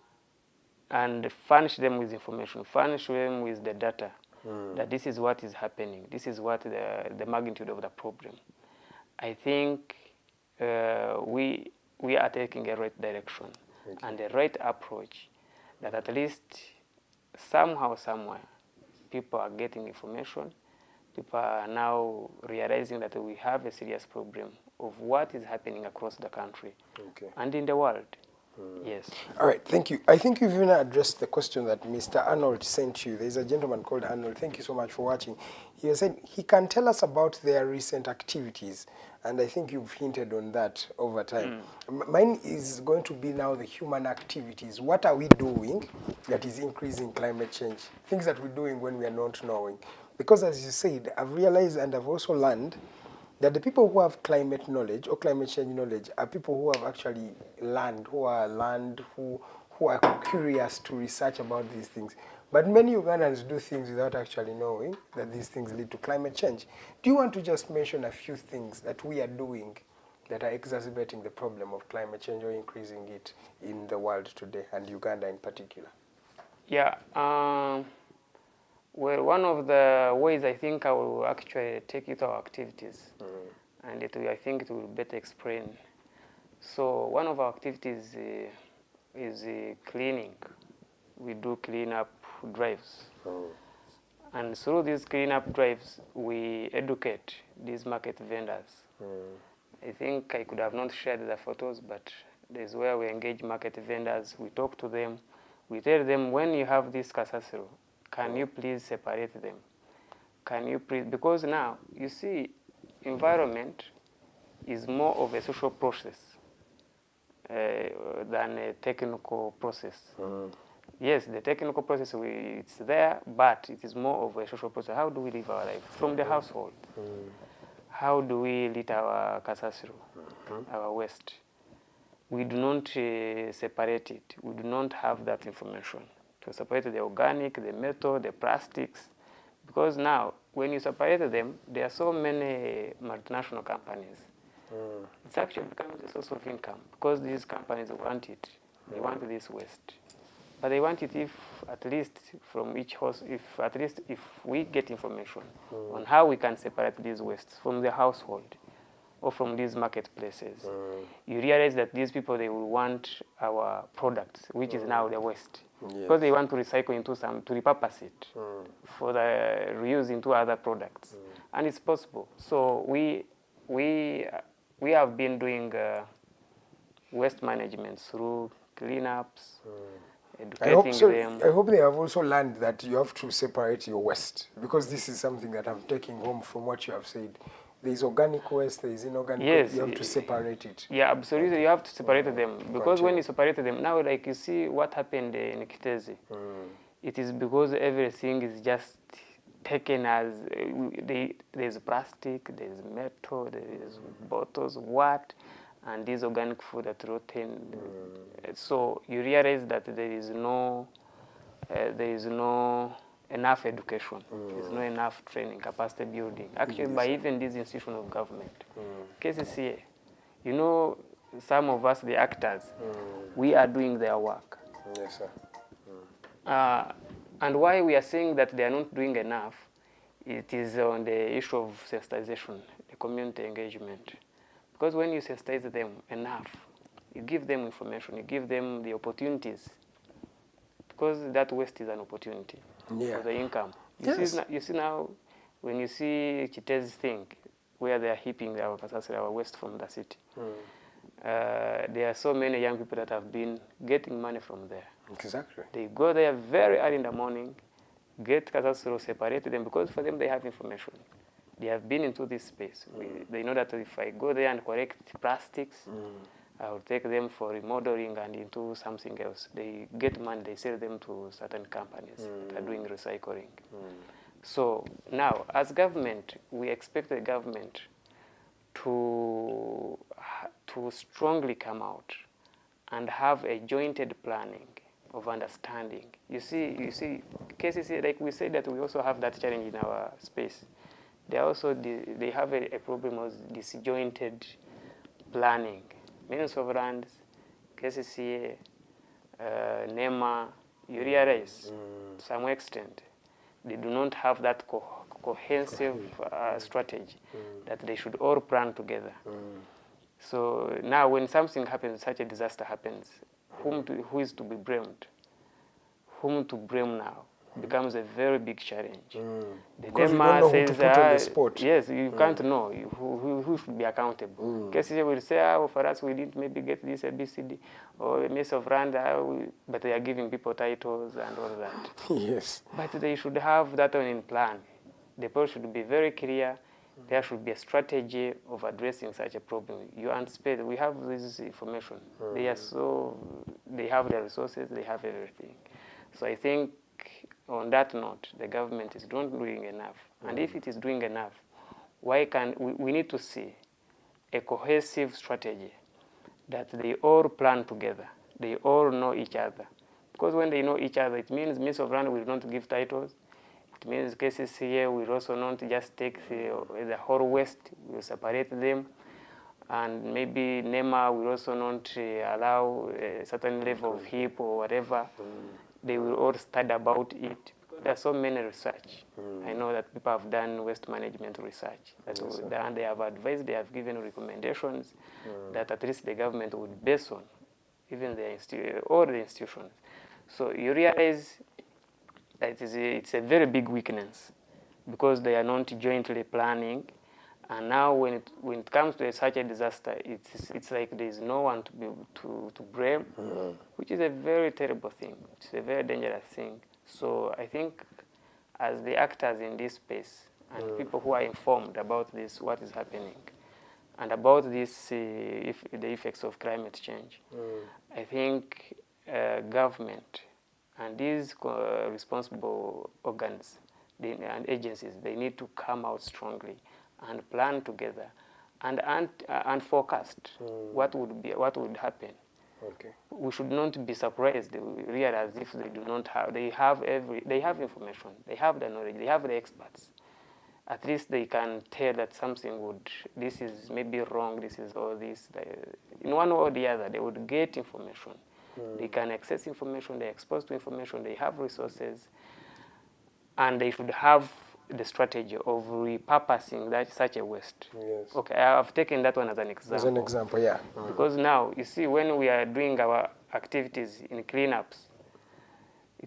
furnish them with information, furnish them with the data, that this is what is happening, this is what the magnitude of the problem. I think we are taking a right direction and a right approach, that at least somehow, somewhere, people are getting information. People are now realizing that we have a serious problem of what is happening across the country and in the world. Yes. All right, thank you. I think you've even addressed the question that Mr. Arnold sent you. There's a gentleman called Arnold. Thank you so much for watching. He said he can tell us about their recent activities, and I think you've hinted on that over time. Mine is going to be now the human activities. What are we doing that is increasing climate change? Things that we're doing when we are not knowing. Because as you said, I've realized and I've also learned that the people who have climate knowledge or climate change knowledge are people who have actually learned, who are curious to research about these things. But many Ugandans do things without actually knowing that these things lead to climate change. Do you want to just mention a few things that we are doing that are exacerbating the problem of climate change or increasing it in the world today, and Uganda in particular? Yeah. Well, one of the ways I think I will actually take it to our activities, and I think it will better explain. So one of our activities is cleaning. We do cleanup drives. And through these cleanup drives, we educate these market vendors. I think I could have not shared the photos, but there's where we engage market vendors. We talk to them. We tell them, when you have this kasasiro, can you please separate them? Can you please, because now, you see, environment is more of a social process than a technical process. Yes, the technical process, it's there, but it is more of a social process. How do we live our life? From the household. How do we litter our kasasiro, our waste? We do not separate it. We do not have that information to separate the organic, the metal, the plastics. Because now, when you separate them, there are so many multinational companies. It's actually becomes a source of income, because these companies want it. They want this waste. But they want it if at least from each house, if we get information on how we can separate these wastes from the household or from these marketplaces. You realize that these people, they will want our products, which is now the waste. Because they want to recycle into some, to repurpose it for the reuse into other products. And it's possible. So we have been doing waste management through cleanups, educating them. I hope they have also learned that you have to separate your waste, because this is something that I'm taking home from what you have said. There is organic waste, there is inorganic waste. You have to separate it. Yeah, absolutely. You have to separate them. Because when you separate them, now, like you see what happened in Kitezi, it is because everything is just taken as, there's plastic, there's metal, there's bottles, and this organic food that rotten. So you realize that there is no enough education. There's not enough training, capacity building. Actually, by even this institution of government. KCCA, you know, some of us, the actors, we are doing their work. Yes, sir. And why we are saying that they are not doing enough, it is on the issue of sensitization, the community engagement. Because when you sensitize them enough, you give them information, you give them the opportunities. Because that waste is an opportunity for the income. You see now, when you see Chite's thing, where they are heaping our waste from the city, there are so many young people that have been getting money from there. Exactly. They go there very early in the morning, get kasasiro, separate them, because for them they have information. They have been into this space. They know that if I go there and collect plastics, I will take them for remodeling and into something else. They get money, they sell them to certain companies that are doing recycling. So now, as government, we expect the government to strongly come out and have a jointed planning of understanding. You see, cases like we said that we also have that challenge in our space. They also they have a problem of disjointed planning. Ministry of Lands, KCCA, NEMA, you realize to some extent they do not have that cohesive strategy that they should all plan together. So now when something happens, such a disaster happens, who is to be blamed? Whom to blame now becomes a very big challenge. Because you don't know who to put on the spot. Yes, you can't know who should be accountable. KCCA will say, oh, for us we didn't maybe get this ABCD, or a Ministry of Land, but they are giving people titles and all that. Yes. But they should have that one in plan. The policy should be very clear. There should be a strategy of addressing such a problem. You anticipate, we have this information. They have the resources, they have everything. So I think on that note, the government is not doing enough. And if it is doing enough, why can't we need to see a cohesive strategy that they all plan together. They all know each other. Because when they know each other, it means Ministry of Land will not give titles. It means KCCA will also not just take the whole West, we will separate them. And maybe NEMA will also not allow a certain level of HIP or whatever. They will all study about it. There are so many research. I know that people have done waste management research. And they have advised, they have given recommendations that at least the government would base on, even all the institutions. So you realize that it's a very big weakness because they are not jointly planning. And now when it comes to such a disaster, it's like there's no one to blame, which is a very terrible thing. It's a very dangerous thing. So I think as the actors in this space and people who are informed about this, what is happening, and about this, the effects of climate change, I think government and these responsible organs and agencies, they need to come out strongly and plan together and forecast what would happen. Okay. We should not be surprised. We realize if they do not have, they have information, they have the knowledge, they have the experts. At least they can tell that something this is maybe wrong, this is all this. In one way or the other, they would get information. They can access information, they're exposed to information, they have resources, and they should have the strategy of repurposing such a waste. Yes. Okay, I have taken that one as an example. As an example, yeah. Because now, you see, when we are doing our activities in cleanups,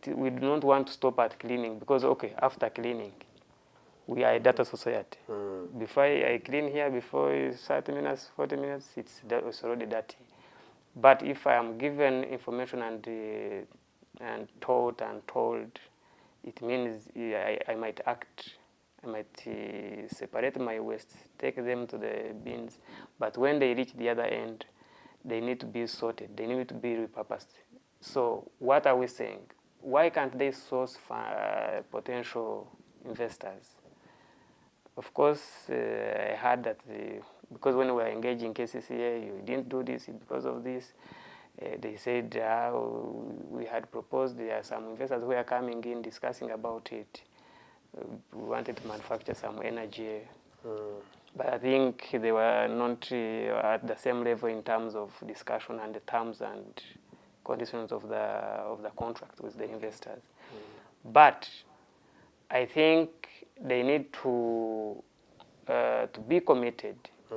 we do not want to stop at cleaning because, okay, after cleaning, we are a data society. Before I clean here, before 30 minutes, 40 minutes, it's already dirty. But if I am given information and taught and told, it means I might act, I might separate my waste, take them to the bins, but when they reach the other end, they need to be sorted, they need to be repurposed. So what are we saying? Why can't they source potential investors? Of course, I heard that because when we were engaging KCCA, you didn't do this because of this. They said we had proposed, there are some investors who are coming in discussing about it. We wanted to manufacture some energy. But I think they were not at the same level in terms of discussion and the terms and conditions of the contract with the investors. But I think they need to be committed,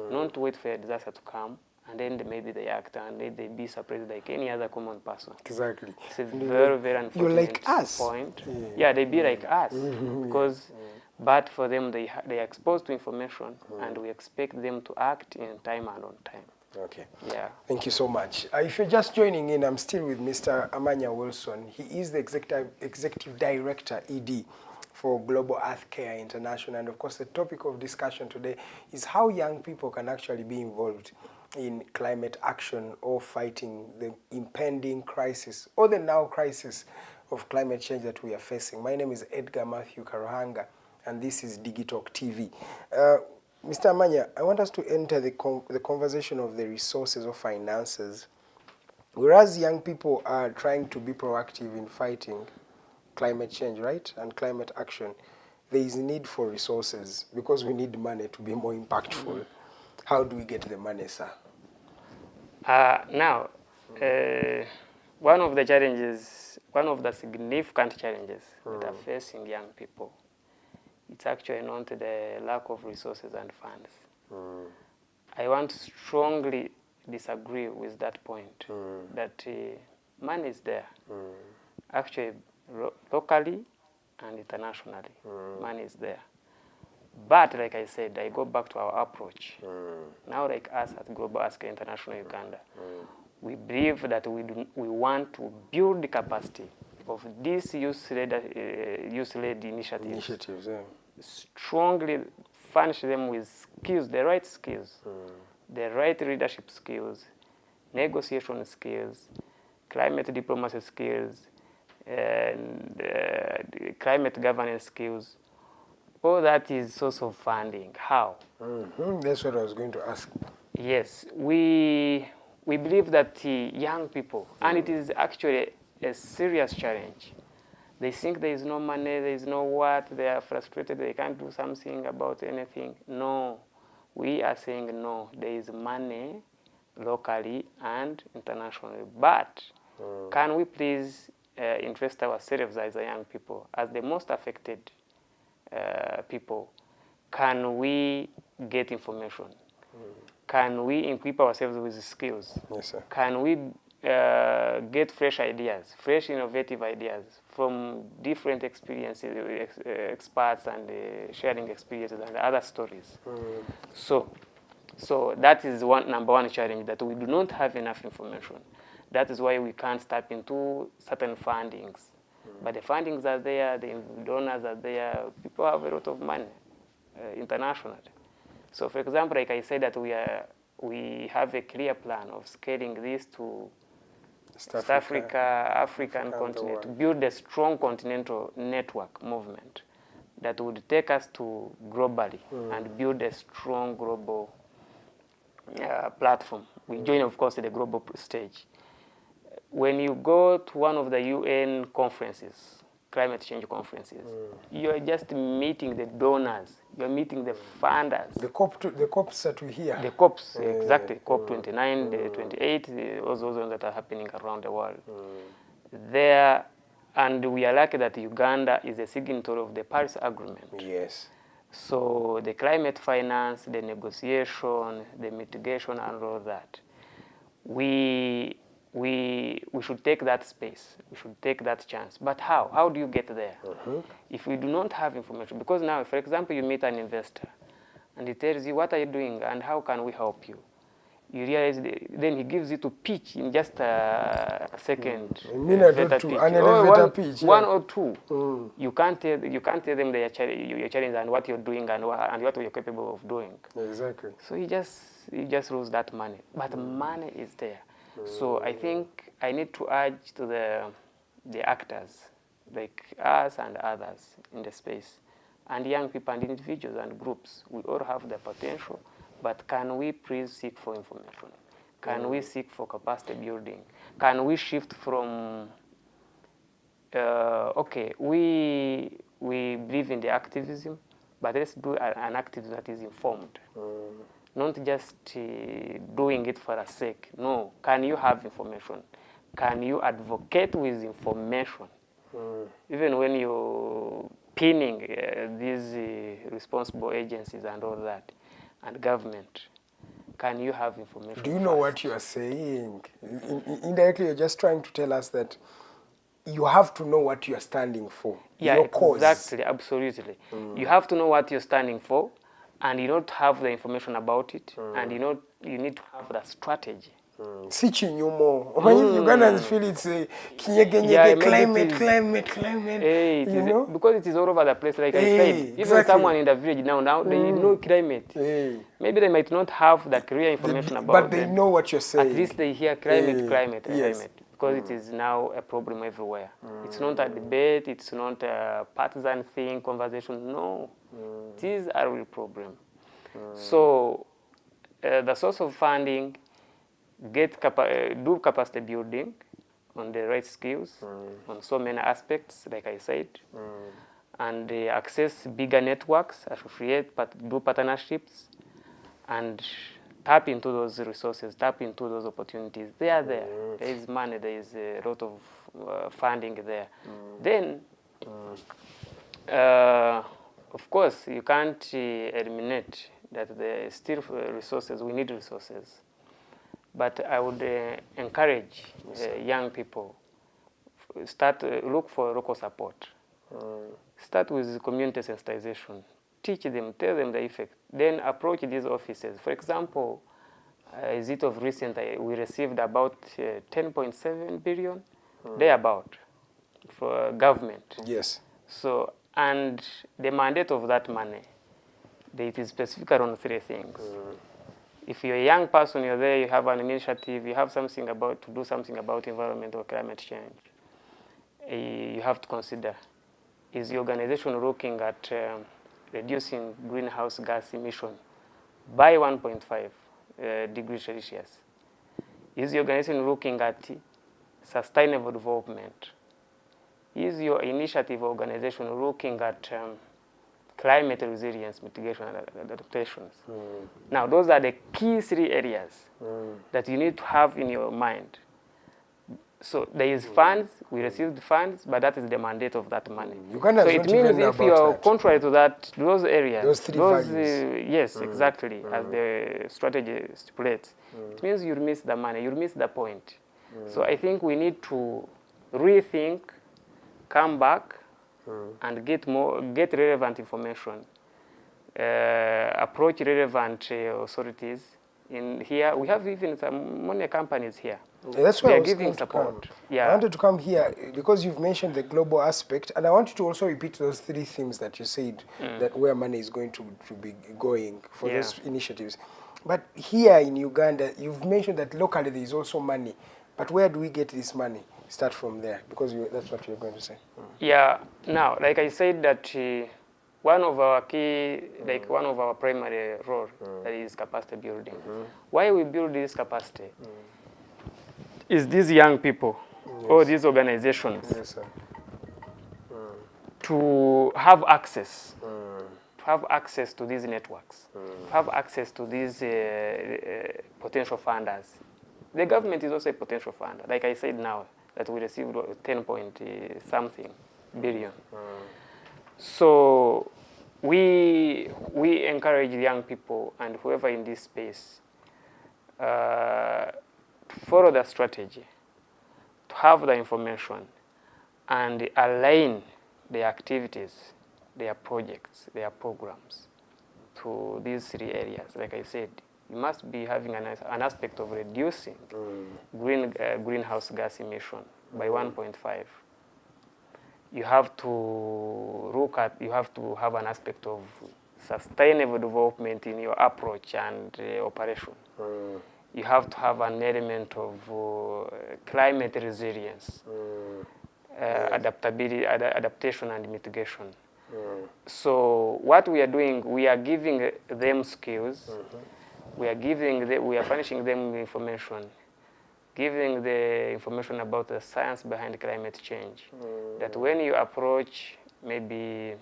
not to wait for a disaster to come, and then maybe they act and they be surprised like any other common person. Exactly. It's a very, very unfortunate You're like us. point. Yeah, they be like us. Because, but for them, they are exposed to information, and we expect them to act in time and on time. Okay. Yeah. Thank you so much. If you're just joining in, I'm still with Mr. Amanya Wilson. He is the Executive Director, ED, for Global Earth Care International. And of course, the topic of discussion today is how young people can actually be involved in climate action or fighting the impending crisis or the now crisis of climate change that we are facing. My name is Edgar Matthew Karuhanga, and this is Digitalk TV. Mr. Amanya, I want us to enter the conversation of the resources or finances. Whereas young people are trying to be proactive in fighting climate change, right, and climate action, there is need for resources because we need money to be more impactful. How do we get the money, sir? Now, one of the challenges, one of the significant challenges that are facing young people, it's actually not the lack of resources and funds. I want to strongly disagree with that point, that money is there. Actually, locally and internationally, money is there. But like I said, I go back to our approach. Now, like us at Global Earth Care International Uganda, we believe that we want to build the capacity of these youth-led initiatives. Strongly furnish them with skills, the right skills, the right leadership skills, negotiation skills, climate diplomacy skills, and climate governance skills. All that is source of funding. How? That's what I was going to ask. Yes, we believe that young people, and it is actually a serious challenge. They think there is no money, there is no what, they are frustrated, they can't do something about anything. No, we are saying no, there is money locally and internationally. But can we please interest ourselves as young people, as the most affected people? Can we get information? Can we equip ourselves with skills? Yes, sir. Can we get fresh ideas, fresh innovative ideas from different experiences, experts, and sharing experiences and other stories? So that is number one challenge, that we do not have enough information. That is why we can't tap into certain fundings. But the fundings are there, the donors are there, people have a lot of money internationally. So for example, like I said, that we have a clear plan of scaling this to East Africa, African continent, to build a strong continental network movement that would take us to globally and build a strong global platform. We join, of course, the global stage. When you go to one of the UN conferences, climate change conferences, you're just meeting the donors, you're meeting the funders. The COPs that we hear. The COPs, exactly, COP 29, the 28, all those ones that are happening around the world. There, and we are lucky that Uganda is a signatory of the Paris Agreement. Yes. So the climate finance, the negotiation, the mitigation, and all that, we should take that space. We should take that chance. But how? How do you get there? If we do not have information, because now, for example, you meet an investor, and he tells you, what are you doing, and how can we help you? You realize, then he gives you to pitch in just a second. A minute or two, an elevator pitch. One or two. You can't tell them your challenge and what you're doing and what you're capable of doing. Exactly. So you just lose that money. But money is there. So I think I need to urge to the actors, like us and others in the space, and young people and individuals and groups. We all have the potential, but can we please seek for information? Can we seek for capacity building? Can we shift from, okay, we believe in the activism, but let's do an activism that is informed. Not just doing it for a sake. No. Can you have information? Can you advocate with information? Even when you're pinning these responsible agencies and all that, and government, can you have information? Do you know what you are saying? Indirectly, you're just trying to tell us that you have to know what you are standing for. Yeah, your cause. Exactly, absolutely. You have to know what you're standing for, and you don't have the information about it, and you need to have the strategy Sichinyumo. Ugandans feel it's climate. Hey, it you is, know? because it is all over the place, like I Hey, said. Even exactly. someone in the village now they know climate. Hey. Maybe they might not have the clear information about But they them. know what you're saying. At least they hear climate, Yes. climate. Because it is now a problem everywhere. It's not a debate, it's not a partisan thing, conversation. No, it is a real problem. So the source of funding, do capacity building on the right skills, on so many aspects, like I said, and access bigger networks, associate, do partnerships, and tap into those resources, tap into those opportunities. They are there. There is money, there is a lot of funding there. Then, of course, you can't eliminate that there is still resources. We need resources. But I would encourage young people, look for local support. Start with community sensitization. Teach them, tell them the effect. Then approach these offices. For example, is it of recent, we received about 10.7 billion, thereabout, for government. Yes. So, and the mandate of that money, it is specific around 3 things. If you're a young person, you're there, you have an initiative, you have something to do something about environment or climate change, you have to consider, is the organization looking at reducing greenhouse gas emission by 1.5 degrees Celsius? Is the organization looking at sustainable development? Is your initiative organization looking at climate resilience, mitigation, and adaptations? Now, those are the key 3 areas that you need to have in your mind. So there is funds, we received funds, but that is the mandate of that money. So it means if you are contrary to that, those areas, those 3 values. Yes, exactly, as the strategy stipulates, it means you'll miss the money, you'll miss the point. So I think we need to rethink, come back, and get relevant information, approach relevant authorities. In here, we have even some money companies here. That's why they I are was giving support. I wanted to come here because you've mentioned the global aspect, and I want you to also repeat those 3 things that you said, that where money is going to be going for those initiatives. But here in Uganda, you've mentioned that locally there is also money. But where do we get this money? Start from there, because that's what you're going to say. Yeah. Now, like I said, that one of our key, one of our primary role, that is capacity building. Why we build this capacity is these young people or these organizations to have access, to these networks, to have access to these potential funders. The government is also a potential funder. Like I said now, that we received 10-point-something billion. So we encourage young people and whoever in this space to follow the strategy, to have the information, and align their activities, their projects, their programs to these 3 areas. Like I said, you must be having an aspect of reducing greenhouse gas emission by 1.5. You have to have an aspect of sustainable development in your approach and operation. You have to have an element of climate resilience, adaptation and mitigation. So what we are doing, we are giving them skills. We are furnishing them information, giving the information about the science behind climate change. That when you approach, maybe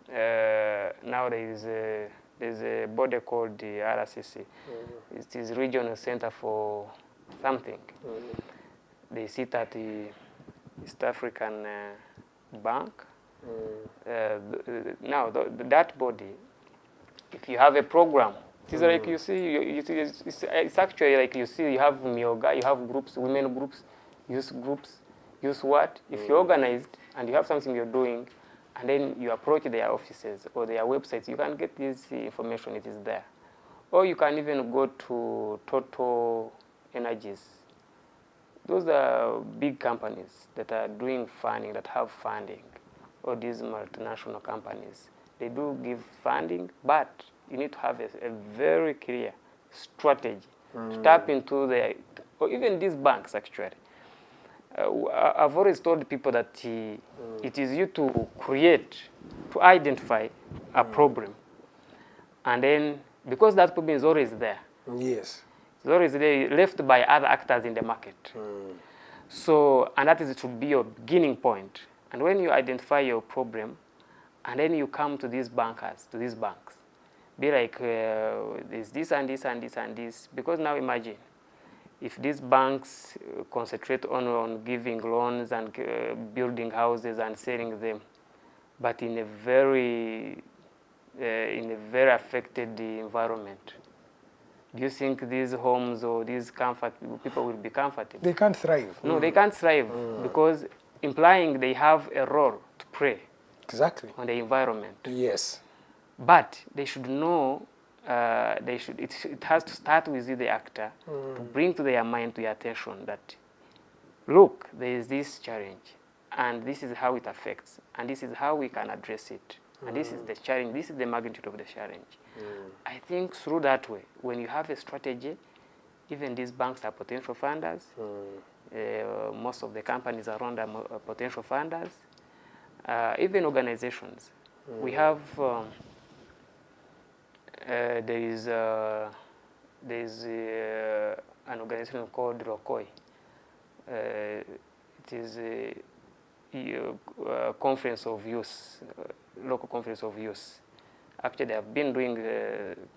now there's a body called the RCC. It is Regional Center for something. They sit at the East African Bank. Now that body, if you have a program, it's like you see, it's actually like you see, you have Myoga, you have groups, women groups, youth what? If you're organized and you have something you're doing, and then you approach their offices or their websites, you can get this information, it is there. Or you can even go to Total energies. Those are big companies that are doing funding, that have funding, or these multinational companies. They do give funding, but you need to have a very clear strategy to tap into or even these banks actually. I've always told people that it is you to identify a problem. And then, because that problem is always there. Yes. It's always there, left by other actors in the market. So, and that is to be your beginning point. And when you identify your problem, and then you come to these bankers, to these banks, be like, there's this and this and this and this. Because now imagine, if these banks concentrate on giving loans and building houses and selling them, but in a very affected environment, do you think these homes or these people will be comfortable? They can't thrive. No, they can't thrive because implying they have a role to play. Exactly. On the environment. Yes. But they should know. It has to start with the actor to bring to their mind, to their attention that, look, there is this challenge, and this is how it affects, and this is how we can address it, and this is the challenge. This is the magnitude of the challenge. I think through that way, when you have a strategy, even these banks are potential funders. Most of the companies around are potential funders. Even organizations. We have. There is an organization called ROCOI. It is a conference of youth, local conference of youth. Actually, they have been doing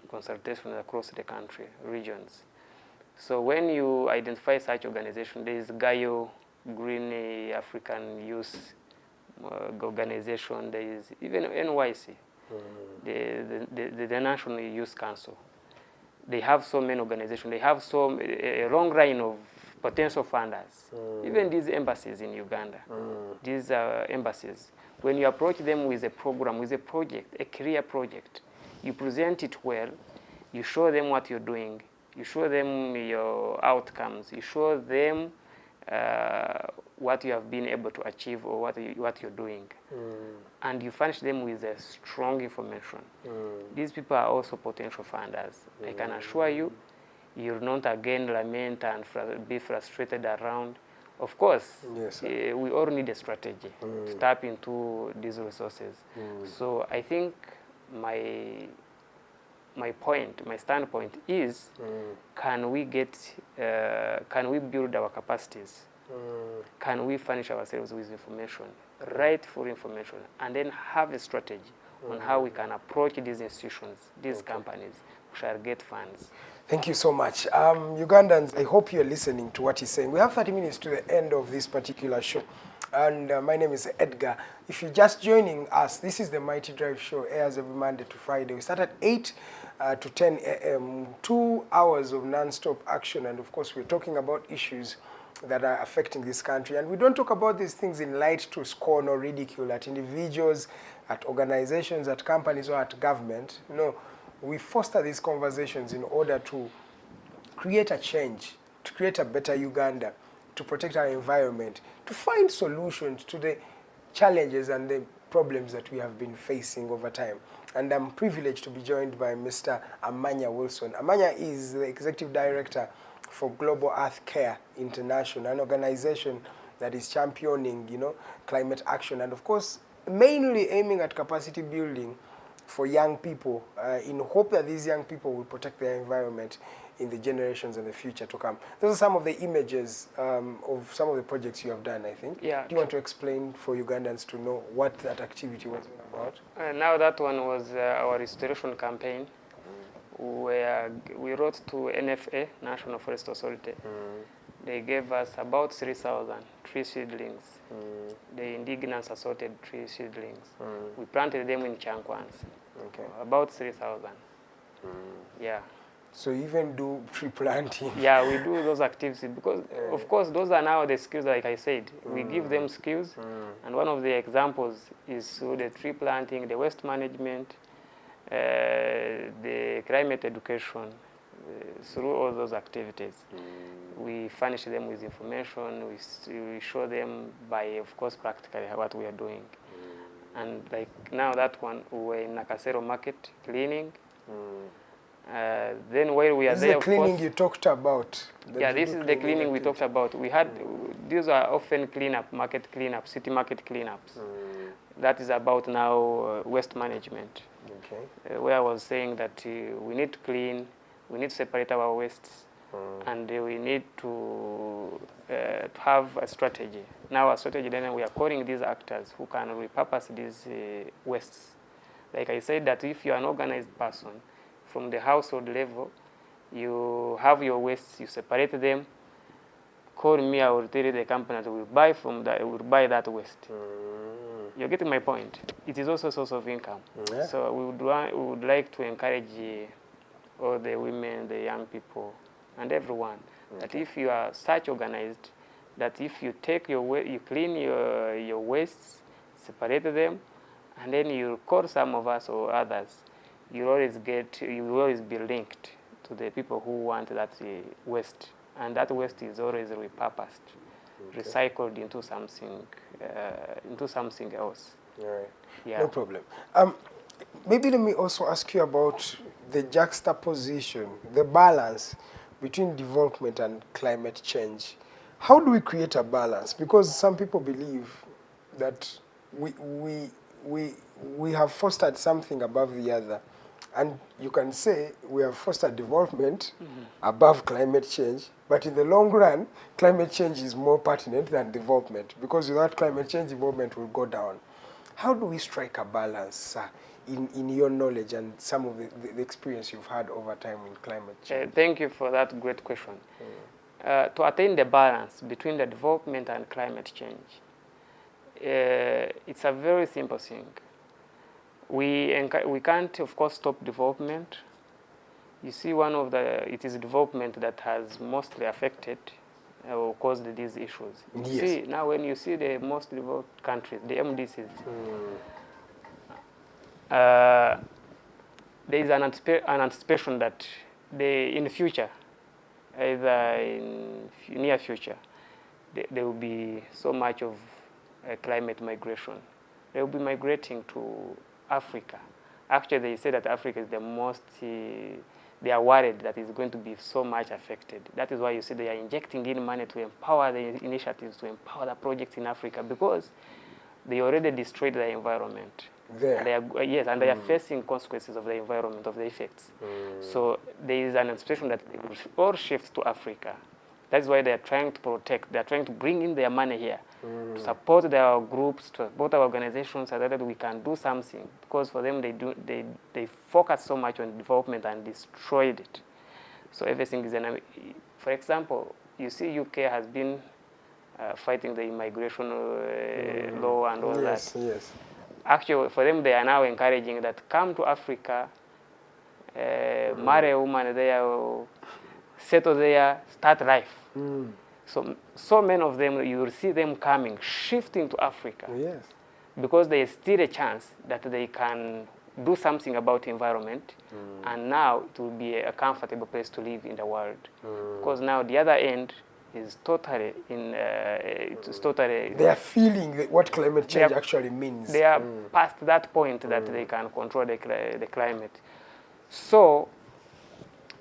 consultations across the country, regions. So when you identify such organization, there is GAIO, Green African Youth Organization. There is even NYC. The National Youth Council. They have so many organizations. They have a long line of potential funders. Even these embassies in Uganda, these embassies, when you approach them with a program, with a project, a clear project, you present it well, you show them what you're doing, you show them your outcomes, you show them what you have been able to achieve or what you're doing. And you furnish them with a strong information. These people are also potential funders. I can assure you, you'll not again lament and be frustrated around. Of course, yes, we all need a strategy to tap into these resources. So I think my standpoint is, can we build our capacities? Can we furnish ourselves with information, rightful information, and then have a strategy on how we can approach these institutions, these companies, who shall get funds? Thank you so much. Ugandans, I hope you're listening to what he's saying. We have 30 minutes to the end of this particular show. And my name is Edgar. If you're just joining us, this is the Mighty Drive Show, airs every Monday to Friday. We start at 8 to 10 a.m., 2 hours of non-stop action. And of course, we're talking about issues that are affecting this country. And we don't talk about these things in light to scorn or ridicule at individuals, at organizations, at companies, or at government. No, we foster these conversations in order to create a change, to create a better Uganda, to protect our environment, to find solutions to the challenges and the problems that we have been facing over time. And I'm privileged to be joined by Mr. Amanya Wilson. Amanya is the Executive Director for Global Earth Care International, an organization that is championing, climate action, and of course, mainly aiming at capacity building for young people, in hope that these young people will protect their environment in the generations and the future to come. Those are some of the images of some of the projects you have done, I think. Yeah. Do you want to explain for Ugandans to know what that activity was about? Now that one was our restoration campaign, where we wrote to NFA, National Forest Authority. They gave us about 3,000 tree seedlings, the indigenous assorted tree seedlings. We planted them in Chankwans, about 3,000. Yeah. So you even do tree planting? Yeah, we do those activities because, of course, those are now the skills, like I said. We give them skills, and one of the examples is through the tree planting, the waste management, the climate education, through all those activities. We furnish them with information. We show them by, of course, practically what we are doing. And like now that one, we were in Nakasero market cleaning. Then while we are there, of course... This is the cleaning you talked about. Yeah, this is the cleaning we talked about. We had, these are often market cleanup, city market cleanups. That is about now waste management. Okay. Where I was saying that we need to clean, we need to separate our wastes, and we need to have a strategy. Now a strategy, then we are calling these actors who can repurpose these wastes. Like I said, that if you are an organized person, from the household level, you have your wastes, you separate them, call me, I will tell you the company that will buy from that, will buy that waste. You're getting my point. It is also a source of income. Yeah. So we would like to encourage all the women, the young people, and everyone, that if you are such organized, that if you take you clean your wastes, separate them, and then you call some of us or others, you will always be linked to the people who want that waste, and that waste is always repurposed, recycled into something else. All right. Yeah. No problem. Maybe let me also ask you about the juxtaposition, the balance between development and climate change. How do we create a balance? Because some people believe that we have fostered something above the other. And you can say we have fostered development above climate change, but in the long run, climate change is more pertinent than development, because without climate change, development will go down. How do we strike a balance in your knowledge and some of the experience you've had over time in climate change? Thank you for that great question. To attain the balance between the development and climate change, it's a very simple thing. We can't, of course, stop development. You see, it is development that has mostly affected or caused these issues. Yes. See, now when you see the most developed countries, the MDCs, there is an anticipation that in the future, either in near future, there will be so much of climate migration. They will be migrating to Africa. Actually, they say that Africa is the most, they are worried that it's going to be so much affected. That is why you see they are injecting in money to empower the initiatives, to empower the projects in Africa, because they already destroyed the environment. There. They are, yes, and they are facing consequences of the environment, of the effects. So there is an anticipation that they will all shift to Africa. That's why they are trying to protect, they are trying to bring in their money here, to support their groups, to support our organizations, so that we can do something. Because for them, they focus so much on development and destroyed it. So everything is, for example, you see UK has been fighting the immigration law and all that. Yes. Actually, for them, they are now encouraging that come to Africa, marry a woman there, settle there, start life. So many of them, you will see them coming, shifting to Africa. Yes. Because there is still a chance that they can do something about the environment, and now it will be a comfortable place to live in the world. Because now the other end is totally it's totally... They are feeling what climate change actually means. They are past that point that they can control the climate. So,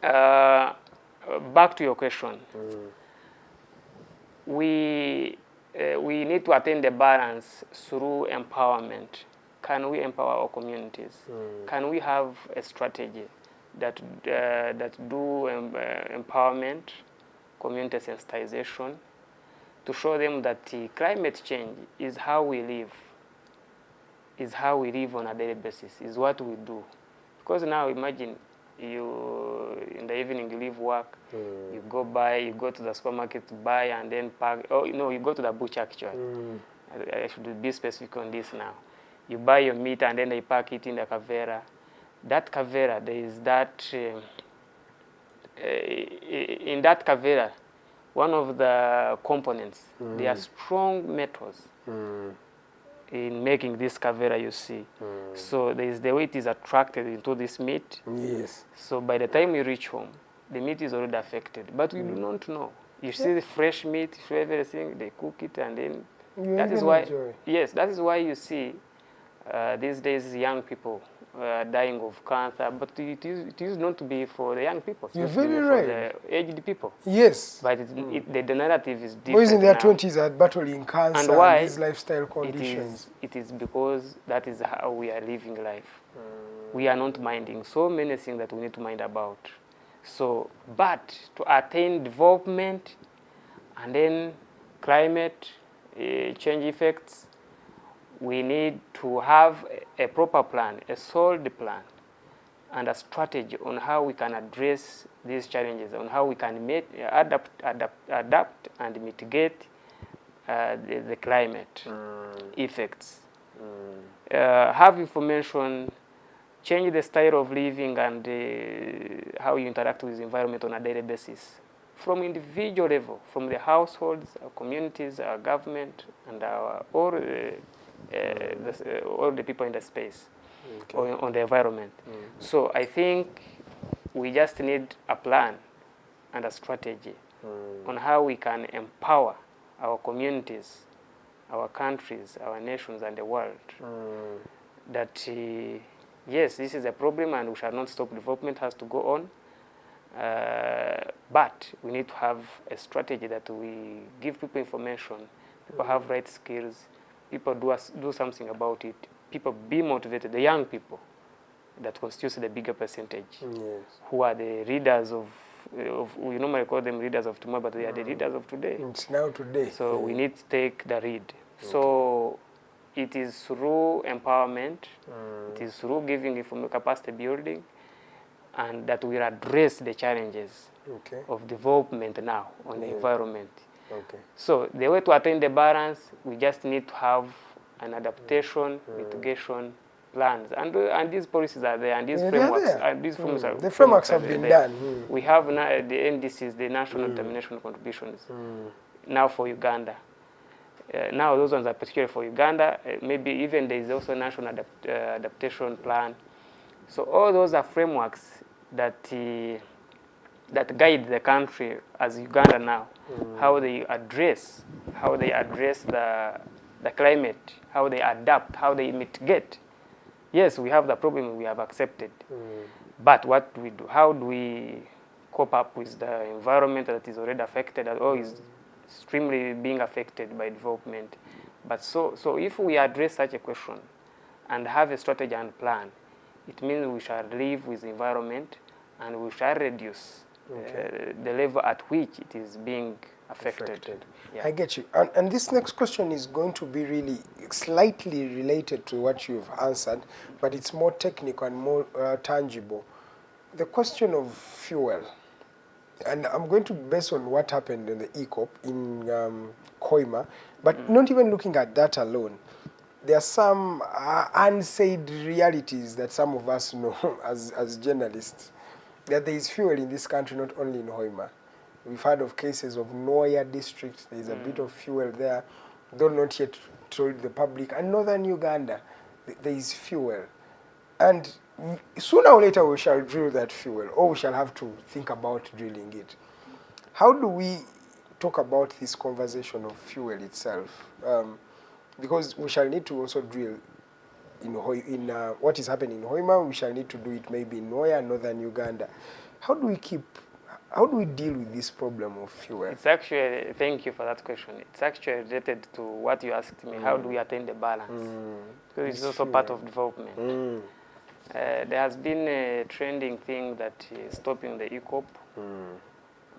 back to your question. We need to attain the balance through empowerment. Can we empower our communities? Can we have a strategy that do empowerment, community sensitization, to show them that climate change is how we live, on a daily basis, is what we do. Because now imagine, in the evening you leave work, you go to the supermarket to buy and then pack. Oh, no, you go to the butcher actually. I should be specific on this now. You buy your meat and then they pack it in the cavera. That cavera, there is that, in that cavera, one of the components, they are strong metals in making this cavera, you see. So there is the weight is attracted into this meat. Yes. So by the time you reach home, the meat is already affected. But we do not know You see the fresh meat, everything, they cook it, and then You that is even why. enjoy. Yes, that is why you see these days young people dying of cancer, but it used not to be for the young people. It You're used to be very for right. the aged people. Yes. But the narrative is different. Boys in their now. 20s are battling cancer And why? these lifestyle conditions. It is because that is how we are living life. We are not minding so many things that we need to mind about. So, but to attain development and then climate change effects, we need to have a proper plan, a solid plan, and a strategy on how we can address these challenges, on how we can adapt and mitigate the climate effects. Have information, change the style of living and how you interact with the environment on a daily basis. From individual level, from the households, our communities, our government, and all the people in the space, on the environment. So I think we just need a plan and a strategy on how we can empower our communities, our countries, our nations, and the world. That yes, this is a problem and we shall not stop. Development has to go on. But we need to have a strategy that we give people information, people have right skills, people do something about it, people be motivated, the young people that constitutes the bigger percentage, who are the leaders of, we normally call them leaders of tomorrow, but they are the leaders of today. It's now today. So we need to take the lead. So it is through empowerment, it is through giving capacity building, and that will address the challenges of development now on the environment. So the way to attain the balance, we just need to have an adaptation, mitigation plans, and these policies are there, and these frameworks, the frameworks have been done. We have now the NDCs, the National Determination Contributions, now for Uganda. Now those ones are particularly for Uganda. Maybe even there is also a national adaptation plan. So all those are frameworks that guide the country as Uganda now, how they address the climate, how they adapt, how they mitigate. Yes, we have the problem we have accepted, but what do we do? How do we cope up with the environment that is already affected or is extremely being affected by development? But so if we address such a question and have a strategy and plan, it means we shall live with the environment and we shall reduce the level at which it is being affected. I get you. And this next question is going to be really slightly related to what you've answered, but it's more technical and more tangible. The question of fuel. And I'm going to base on what happened in the ECOP in Koima, but not even looking at that alone. There are some unsaid realities that some of us know as journalists, that there is fuel in this country, not only in Hoima. We've heard of cases of Noya district, there is a bit of fuel there, though not yet told the public. And northern Uganda, there is fuel. And sooner or later we shall drill that fuel, or we shall have to think about drilling it. How do we talk about this conversation of fuel itself? Because we shall need to also drill in what is happening in Hoima, we shall need to do it maybe in Noya, northern Uganda. How do we deal with this problem of fuel? It's actually, thank you for that question. It's actually related to what you asked me, how do we attain the balance? Because it's also part of development. There has been a trending thing that is stopping the ECOP,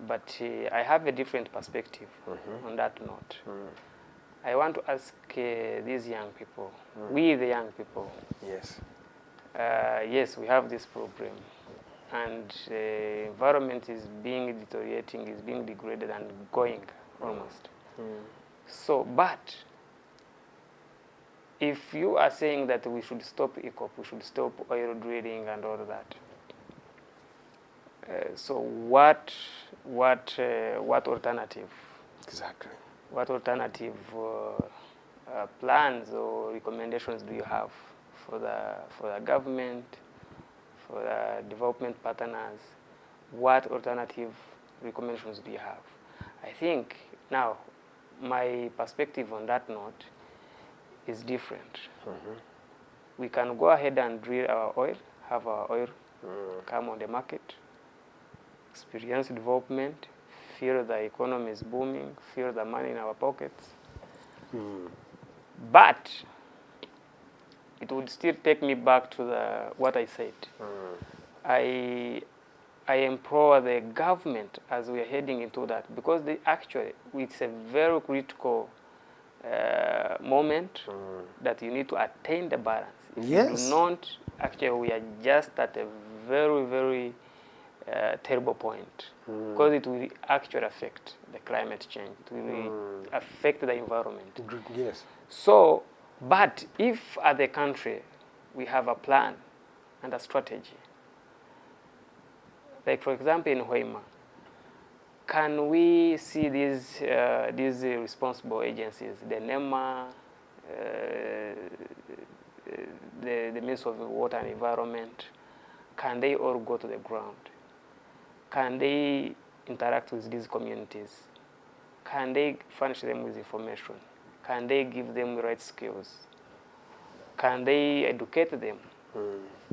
but I have a different perspective on that note. I want to ask these young people, we the young people, yes, we have this problem, and the environment is being deteriorating, is being degraded and going almost. So, but if you are saying that we should stop ECOP, we should stop oil drilling and all that, so what alternative? Exactly. What alternative plans or recommendations do you have for the government, for the development partners? What alternative recommendations do you have? I think now my perspective on that note is different. We can go ahead and drill our oil, have our oil come on the market, experience development, feel the economy is booming, feel the money in our pockets. But it would still take me back to what I said. I implore the government as we are heading into that, because it's a very critical moment that you need to attain the balance. If you do not, actually we are just at a very, very terrible point, because it will actually affect the climate change. It will affect the environment. Yes. So, but if as a country we have a plan and a strategy, like for example in Hoima, can we see these responsible agencies, the NEMA, the Ministry of Water and Environment, can they all go to the ground? Can they interact with these communities? Can they furnish them with information? Can they give them the right skills? Can they educate them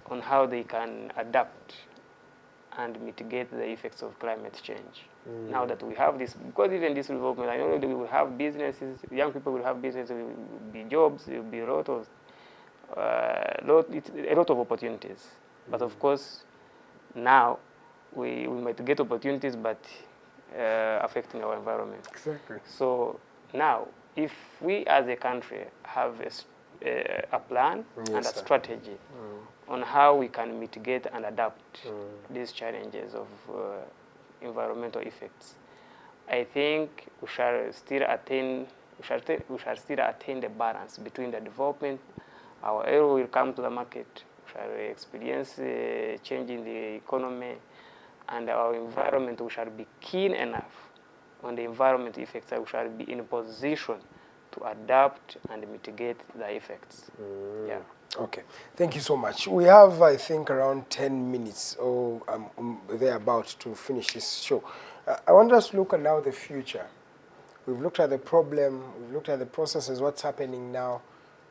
on how they can adapt and mitigate the effects of climate change? Now that we have this, because even this development, I know that we will have businesses, young people will have businesses, there will be jobs, there will be a lot of opportunities. But of course, now we might get opportunities, but affecting our environment. Exactly. So now, if we as a country have a plan and a strategy on how we can mitigate and adapt these challenges of environmental effects, I think we shall still attain the balance between the development. Our oil will come to the market, we shall experience change in the economy, and our environment, we shall be keen enough on the environment effects that we shall be in a position to adapt and mitigate the effects. Yeah. Okay, thank you so much. We have, I think, around 10 minutes or they're about to finish this show. I want us to look at now the future. We've looked at the problem, we've looked at the processes, what's happening now,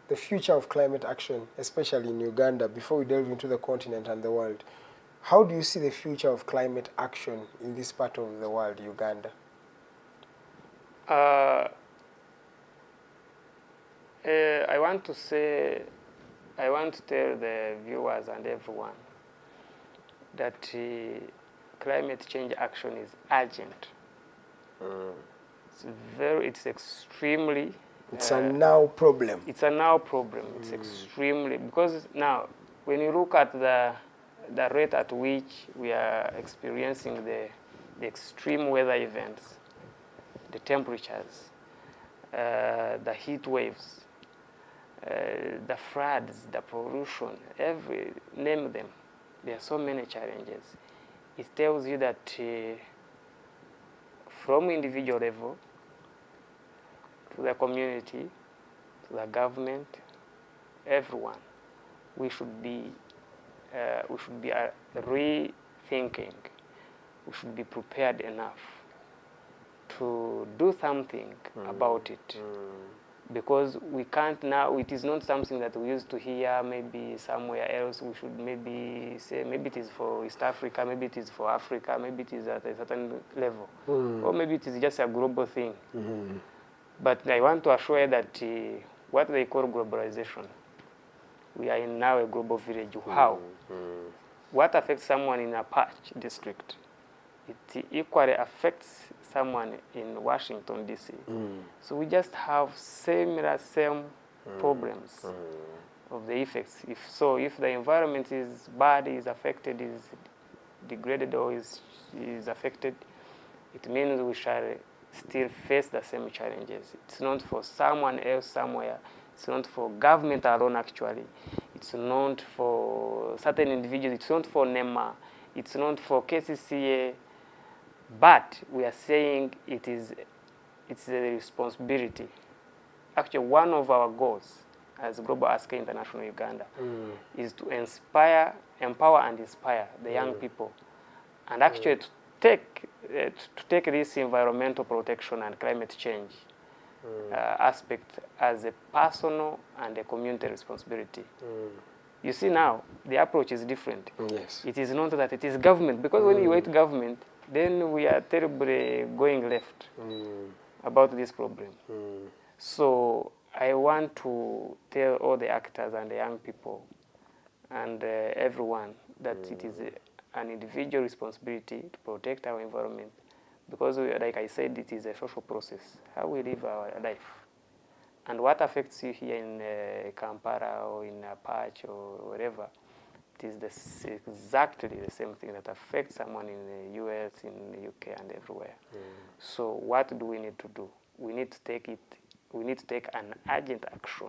the future of climate action, especially in Uganda, before we delve into the continent and the world. How do you see the future of climate action in this part of the world, Uganda? I want to tell the viewers and everyone that climate change action is urgent. It's extremely... It's a now problem. It's a now problem. It's extremely... Because now, when you look at the rate at which we are experiencing the extreme weather events, the temperatures, the heat waves, the floods, the pollution, name them. There are so many challenges. It tells you that from individual level to the community, to the government, everyone, we should be rethinking. We should be prepared enough to do something about it. Because we can't now, it is not something that we used to hear maybe somewhere else. We should maybe say, maybe it is for East Africa, maybe it is for Africa, maybe it is at a certain level. Or maybe it is just a global thing. But I want to assure you that what they call globalization, we are in now a global village. How? What affects someone in a patch district, it equally affects someone in Washington, D.C. So we just have same problems of the effects. If the environment is bad, is affected, is degraded, or is affected, it means we shall still face the same challenges. It's not for someone else somewhere. It's not for government alone, actually. It's not for certain individuals. It's not for NEMA. It's not for KCCA. But we are saying it's a responsibility. Actually, one of our goals as Global Asker International Uganda is to empower and inspire the young people, and actually take this environmental protection and climate change aspect as a personal and a community responsibility. You see now, the approach is different. Yes. It is not that it is government, because when you hate government, then we are terribly going left about this problem. So I want to tell all the actors and the young people and everyone that it is an individual responsibility to protect our environment, because like I said, it is a social process, how we live our life. And what affects you here in Kampala or in Apache or wherever, it is exactly the same thing that affects someone in the US, in the UK, and everywhere. So what do we need to do? We need to take an urgent action,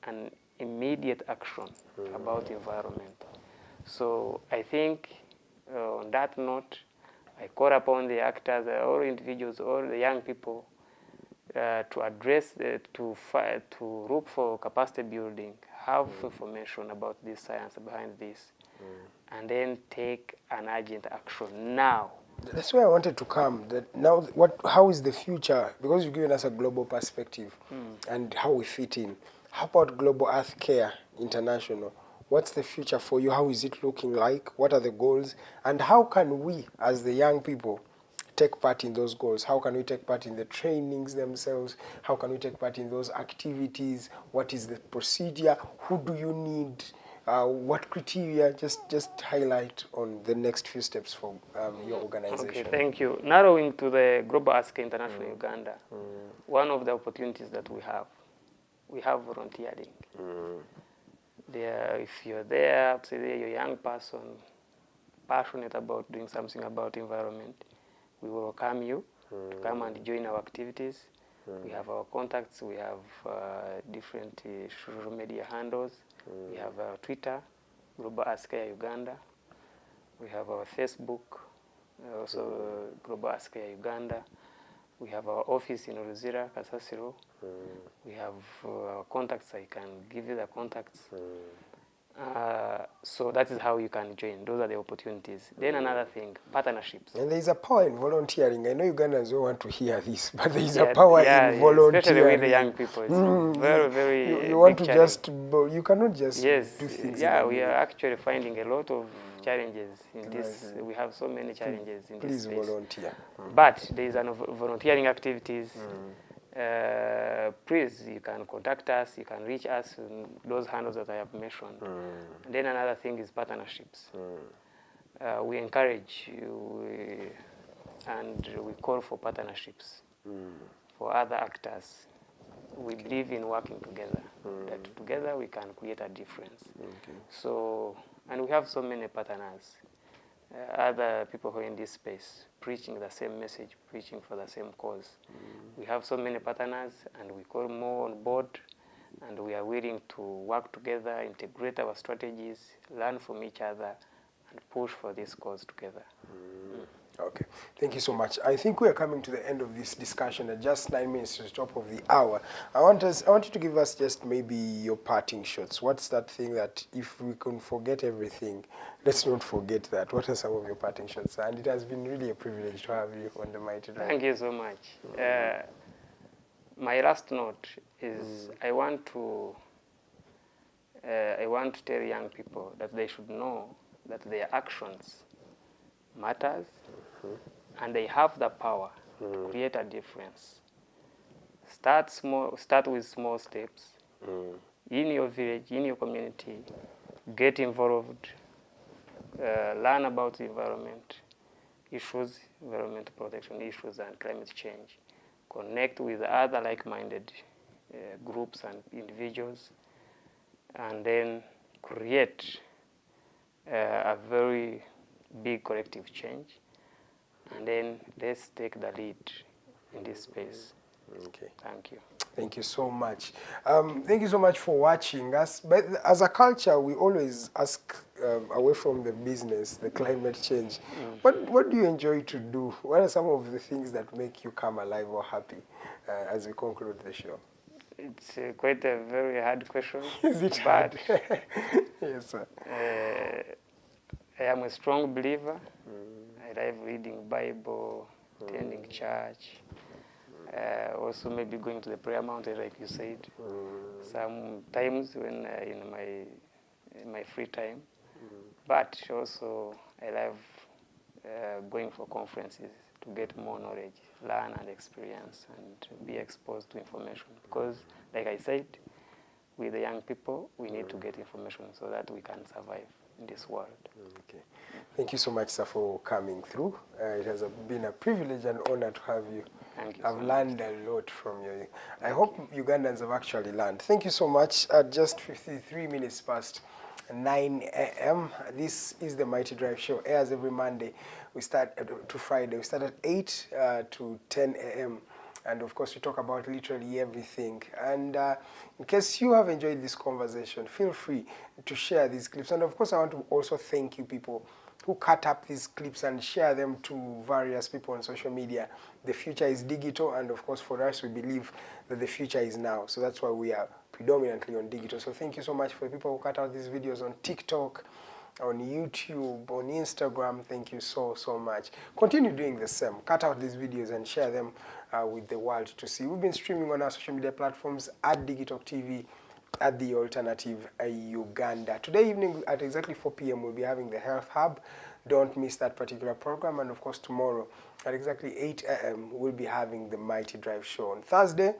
an immediate action about the environment. So I think on that note, I call upon the actors, all individuals, all the young people, to address, to look for capacity building, have information about this science behind this, and then take an urgent action now. That's where I wanted to come. That now, how is the future? Because you've given us a global perspective and how we fit in. How about Global Earth Care International? What's the future for you? How is it looking like? What are the goals? And how can we, as the young people, take part in those goals? How can we take part in the trainings themselves? How can we take part in those activities? What is the procedure? Who do you need? What criteria? Just highlight on the next few steps for your organization. Okay, thank you. Narrowing to the Global Earth Care International Uganda, one of the opportunities that we have volunteering. If you're there, say you're a young person, passionate about doing something about environment, we will welcome you to come and join our activities. We have our contacts, we have different social media handles. We have our Twitter, Global Earth Care Uganda. We have our Facebook, also Global Earth Care Uganda. We have our office in Ruzira, Kasasiro. We have our contacts. I can give you the contacts. So that is how you can join. Those are the opportunities. Then another thing, partnerships. And there is a power in volunteering. I know Ugandans don't want to hear this, but there is a power in volunteering. Especially with the young people. It's very, very you want to challenge. you cannot just do things. Yeah, we are actually finding a lot of challenges in this. We have so many challenges in this space. Please volunteer. But there is volunteering activities. Please, you can contact us, you can reach us in those handles that I have mentioned. And then another thing is partnerships. We encourage you and we call for partnerships for other actors. We believe in working together, that together we can create a difference. So, and we have so many partners. Other people who are in this space, preaching the same message, preaching for the same cause. We have so many partners, and we call more on board, and we are willing to work together, integrate our strategies, learn from each other, and push for this cause together. Okay, thank you so much. I think we are coming to the end of this discussion at just 9 minutes to the top of the hour. I want you to give us just maybe your parting shots. What's that thing that if we can forget everything, let's not forget that? What are some of your parting shots? And it has been really a privilege to have you on the Mighty Drive. Thank you so much. My last note is I want to tell young people that they should know that their actions matters, and they have the power to create a difference. Start small. Start with small steps in your village, in your community. Get involved. Learn about the environment issues, environmental protection issues, and climate change. Connect with other like-minded groups and individuals, and then create a very big collective change, and then let's take the lead in this space. Okay. Thank you. Thank you so much. Thank you so much for watching us. But as a culture, we always ask, away from the business, the climate change, what do you enjoy to do? What are some of the things that make you come alive or happy as we conclude the show? It's quite a very hard question. Is it hard? Yes, sir. I am a strong believer. I I love reading Bible, attending church, also maybe going to the prayer mountain, like you said. Sometimes when in my free time, but also I love going for conferences to get more knowledge, learn and experience, and be exposed to information. Because, like I said, with the young people, we need to get information so that we can survive in this world. Okay. Thank you so much, sir, for coming through. It has been a privilege and honor to have you. Thank you. I've learned a lot from you. I hope Ugandans have actually learned. Thank you so much. At just 53 minutes past 9 a.m. This is the Mighty Drive Show. Airs every Monday. We start to Friday. We start at 8 to 10 a.m. And of course, we talk about literally everything. And in case you have enjoyed this conversation, feel free to share these clips. And of course, I want to also thank you people who cut up these clips and share them to various people on social media. The future is digital, and of course, for us, we believe that the future is now. So that's why we are predominantly on digital. So thank you so much for the people who cut out these videos on TikTok, on YouTube, on Instagram. Thank you so much. Continue doing the same. Cut out these videos and share them with the world to see. We've been streaming on our social media platforms at Digitalk TV, at The Alternative Uganda. Today evening at exactly 4 p.m. we'll be having the Health Hub. Don't miss that particular program. And of course tomorrow at exactly 8 a.m. we'll be having the Mighty Drive Show. On Thursday,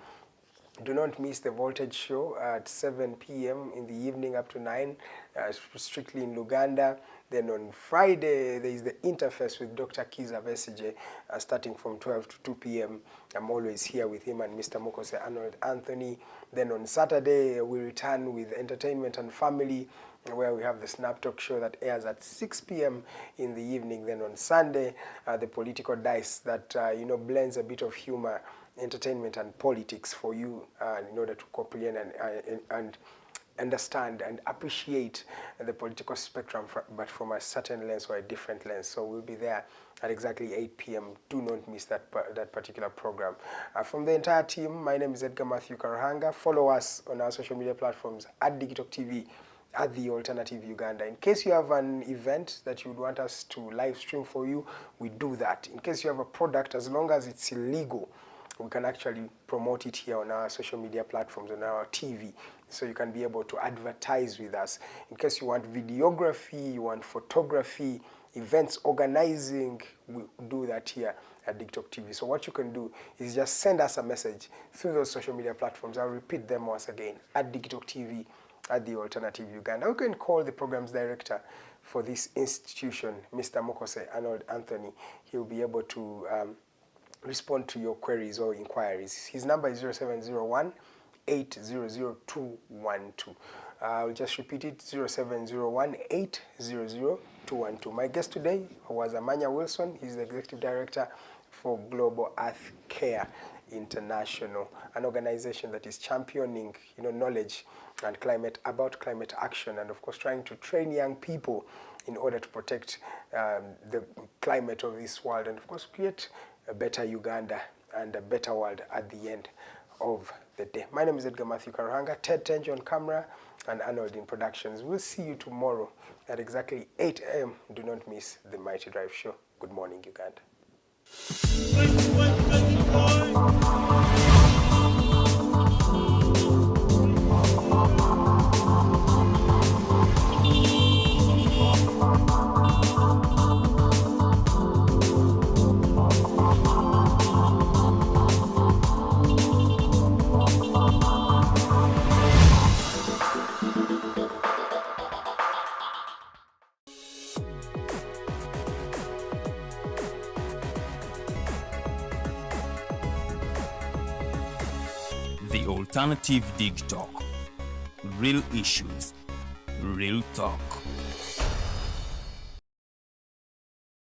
do not miss the Voltage Show at 7 p.m. in the evening up to 9, strictly in Uganda. Then on Friday, there is the Interface with Dr. Kiza Vesije, starting from 12 to 2 p.m. I'm always here with him and Mr. Mokose Arnold Anthony. Then on Saturday, we return with Entertainment and Family, where we have the Snap Talk Show that airs at 6 p.m. in the evening. Then on Sunday, the Political Dice that blends a bit of humor, entertainment and politics for you in order to comprehend and understand and appreciate the political spectrum, but from a certain lens or a different lens. So we'll be there at exactly 8 p.m. Do not miss that particular program. From the entire team, my name is Edgar Matthew Karahanga. Follow us on our social media platforms at Digitalk TV, at The Alternative Uganda. In case you have an event that you would want us to live stream for you, we do that. In case you have a product, as long as it's illegal, we can actually promote it here on our social media platforms, on our TV, so you can be able to advertise with us. In case you want videography, you want photography, events organizing, we do that here at Digitalk TV. So what you can do is just send us a message through those social media platforms. I'll repeat them once again, at Digitalk TV, at The Alternative Uganda. You can call the programs director for this institution, Mr. Mokose Arnold Anthony. He'll be able to respond to your queries or inquiries. His number is 0701 800 212. I'll just repeat it, 0701 800 212. My guest today was Amanya Wilson. He's the Executive Director for Global Earth Care International, an organization that is championing knowledge and climate action, and of course trying to train young people in order to protect the climate of this world, and of course create a better Uganda and a better world at the end of the day. My name is Edgar Matthew Karahanga, Ted Tenjo on camera, and Arnold in productions. We'll see you tomorrow at exactly 8 a.m. Do not miss the Mighty Drive Show. Good morning, Uganda. The Alternative Dig Talk. Real issues, real talk.